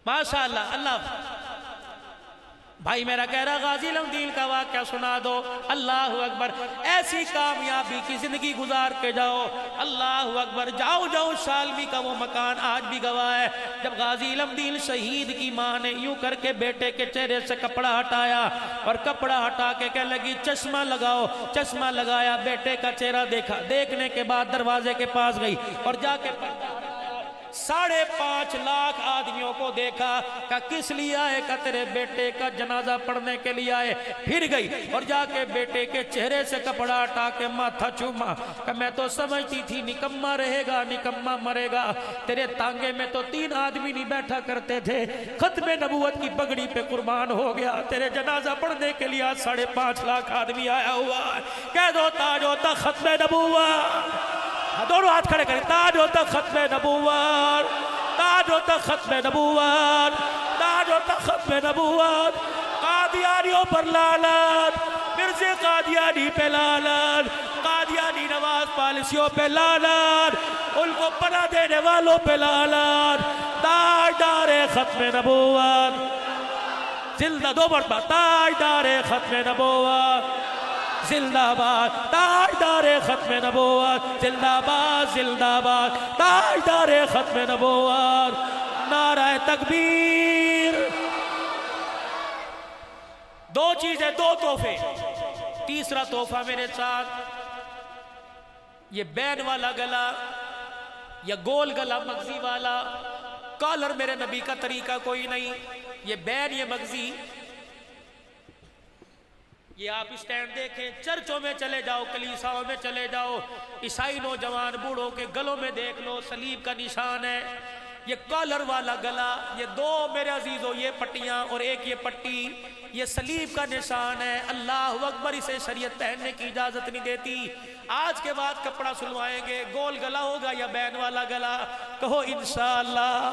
ماشاءاللہ. اللہ بھائی میرا کہہ رہا غازی الدین کا واقعہ سنا دو. اللہ اکبر. ایسی کامیابی کی زندگی گزار کے جاؤ. اللہ اکبر. جاؤ جاؤ. شالمی کا وہ مکان آج بھی گواہ ہے. جب غازی الدین شہید کی ماں نے یوں کر کے بیٹے کے چہرے سے کپڑا ہٹایا اور کپڑا ہٹا کے کہنے لگی چشمہ لگاؤ. چشمہ لگایا، بیٹے کا چہرہ دیکھا. دیکھنے کے بعد دروازے کے پاس گئی اور جا کے 5.5 لاکھ آدمیوں کو دیکھا. کہ کس لیے آئے؟ کہ تیرے بیٹے کا جنازہ پڑھنے کے لیے آئے. پھر گئی اور جا کے بیٹے کے چہرے سے کپڑا ہٹا کے ماتھا چوما. کہ میں تو سمجھتی تھی نکمہ رہے گا نکمہ مرے گا. تیرے تانگے میں تو 3 آدمی نہیں بیٹھا کرتے تھے. ختم نبوت کی پگڑی پہ قربان ہو گیا. تیرے جنازہ پڑھنے کے لیے 5.5 لاکھ آدمی آیا ہوا. کہہ دو تاج ہوتا ختم نبوت. دونوں ہاتھ کھڑے کریں. تاج ہوتا ختم نبوت. تاج ہوتا ختم نبوت. تاج ہوتا ختم نبوت. قادیانیوں پر لعنت. مرزا قادیانی پہ لعنت. قادیانی نواز پالیسیوں پہ لعنت. ان کو پناہ دینے والوں پہ لعنت. تاجدار ختم نبوت زندہ. 2 مرتبہ. تاجدار ختم نبوت زندہ باد. تاجدار ختم نبوت زندہ باد. زندہ باد. تاجدار ختم نبوت. نعرہ تکبیر. 2 چیزیں، 2 تحفے. تیسرا تحفہ میرے ساتھ یہ بین والا گلا یا گول گلا مغزی والا. کالر میرے نبی کا طریقہ کوئی نہیں. یہ بین، یہ مغزی. یہ آپ اسٹینڈ دیکھیں. چرچوں میں چلے جاؤ، کلیساؤں میں چلے جاؤ، عیسائی نوجوان بوڑھوں کے گلوں میں دیکھ لو صلیب کا نشان ہے. یہ کالر والا گلا، یہ 2 میرے عزیزوں یہ پٹیاں اور ایک یہ پٹی، یہ صلیب کا نشان ہے. اللہ اکبر. اسے شریعت پہننے کی اجازت نہیں دیتی. آج کے بعد کپڑا سلوائیں گے. گول گلا ہوگا یا بین والا گلا؟ کہو انشاءاللہ.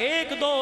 1 2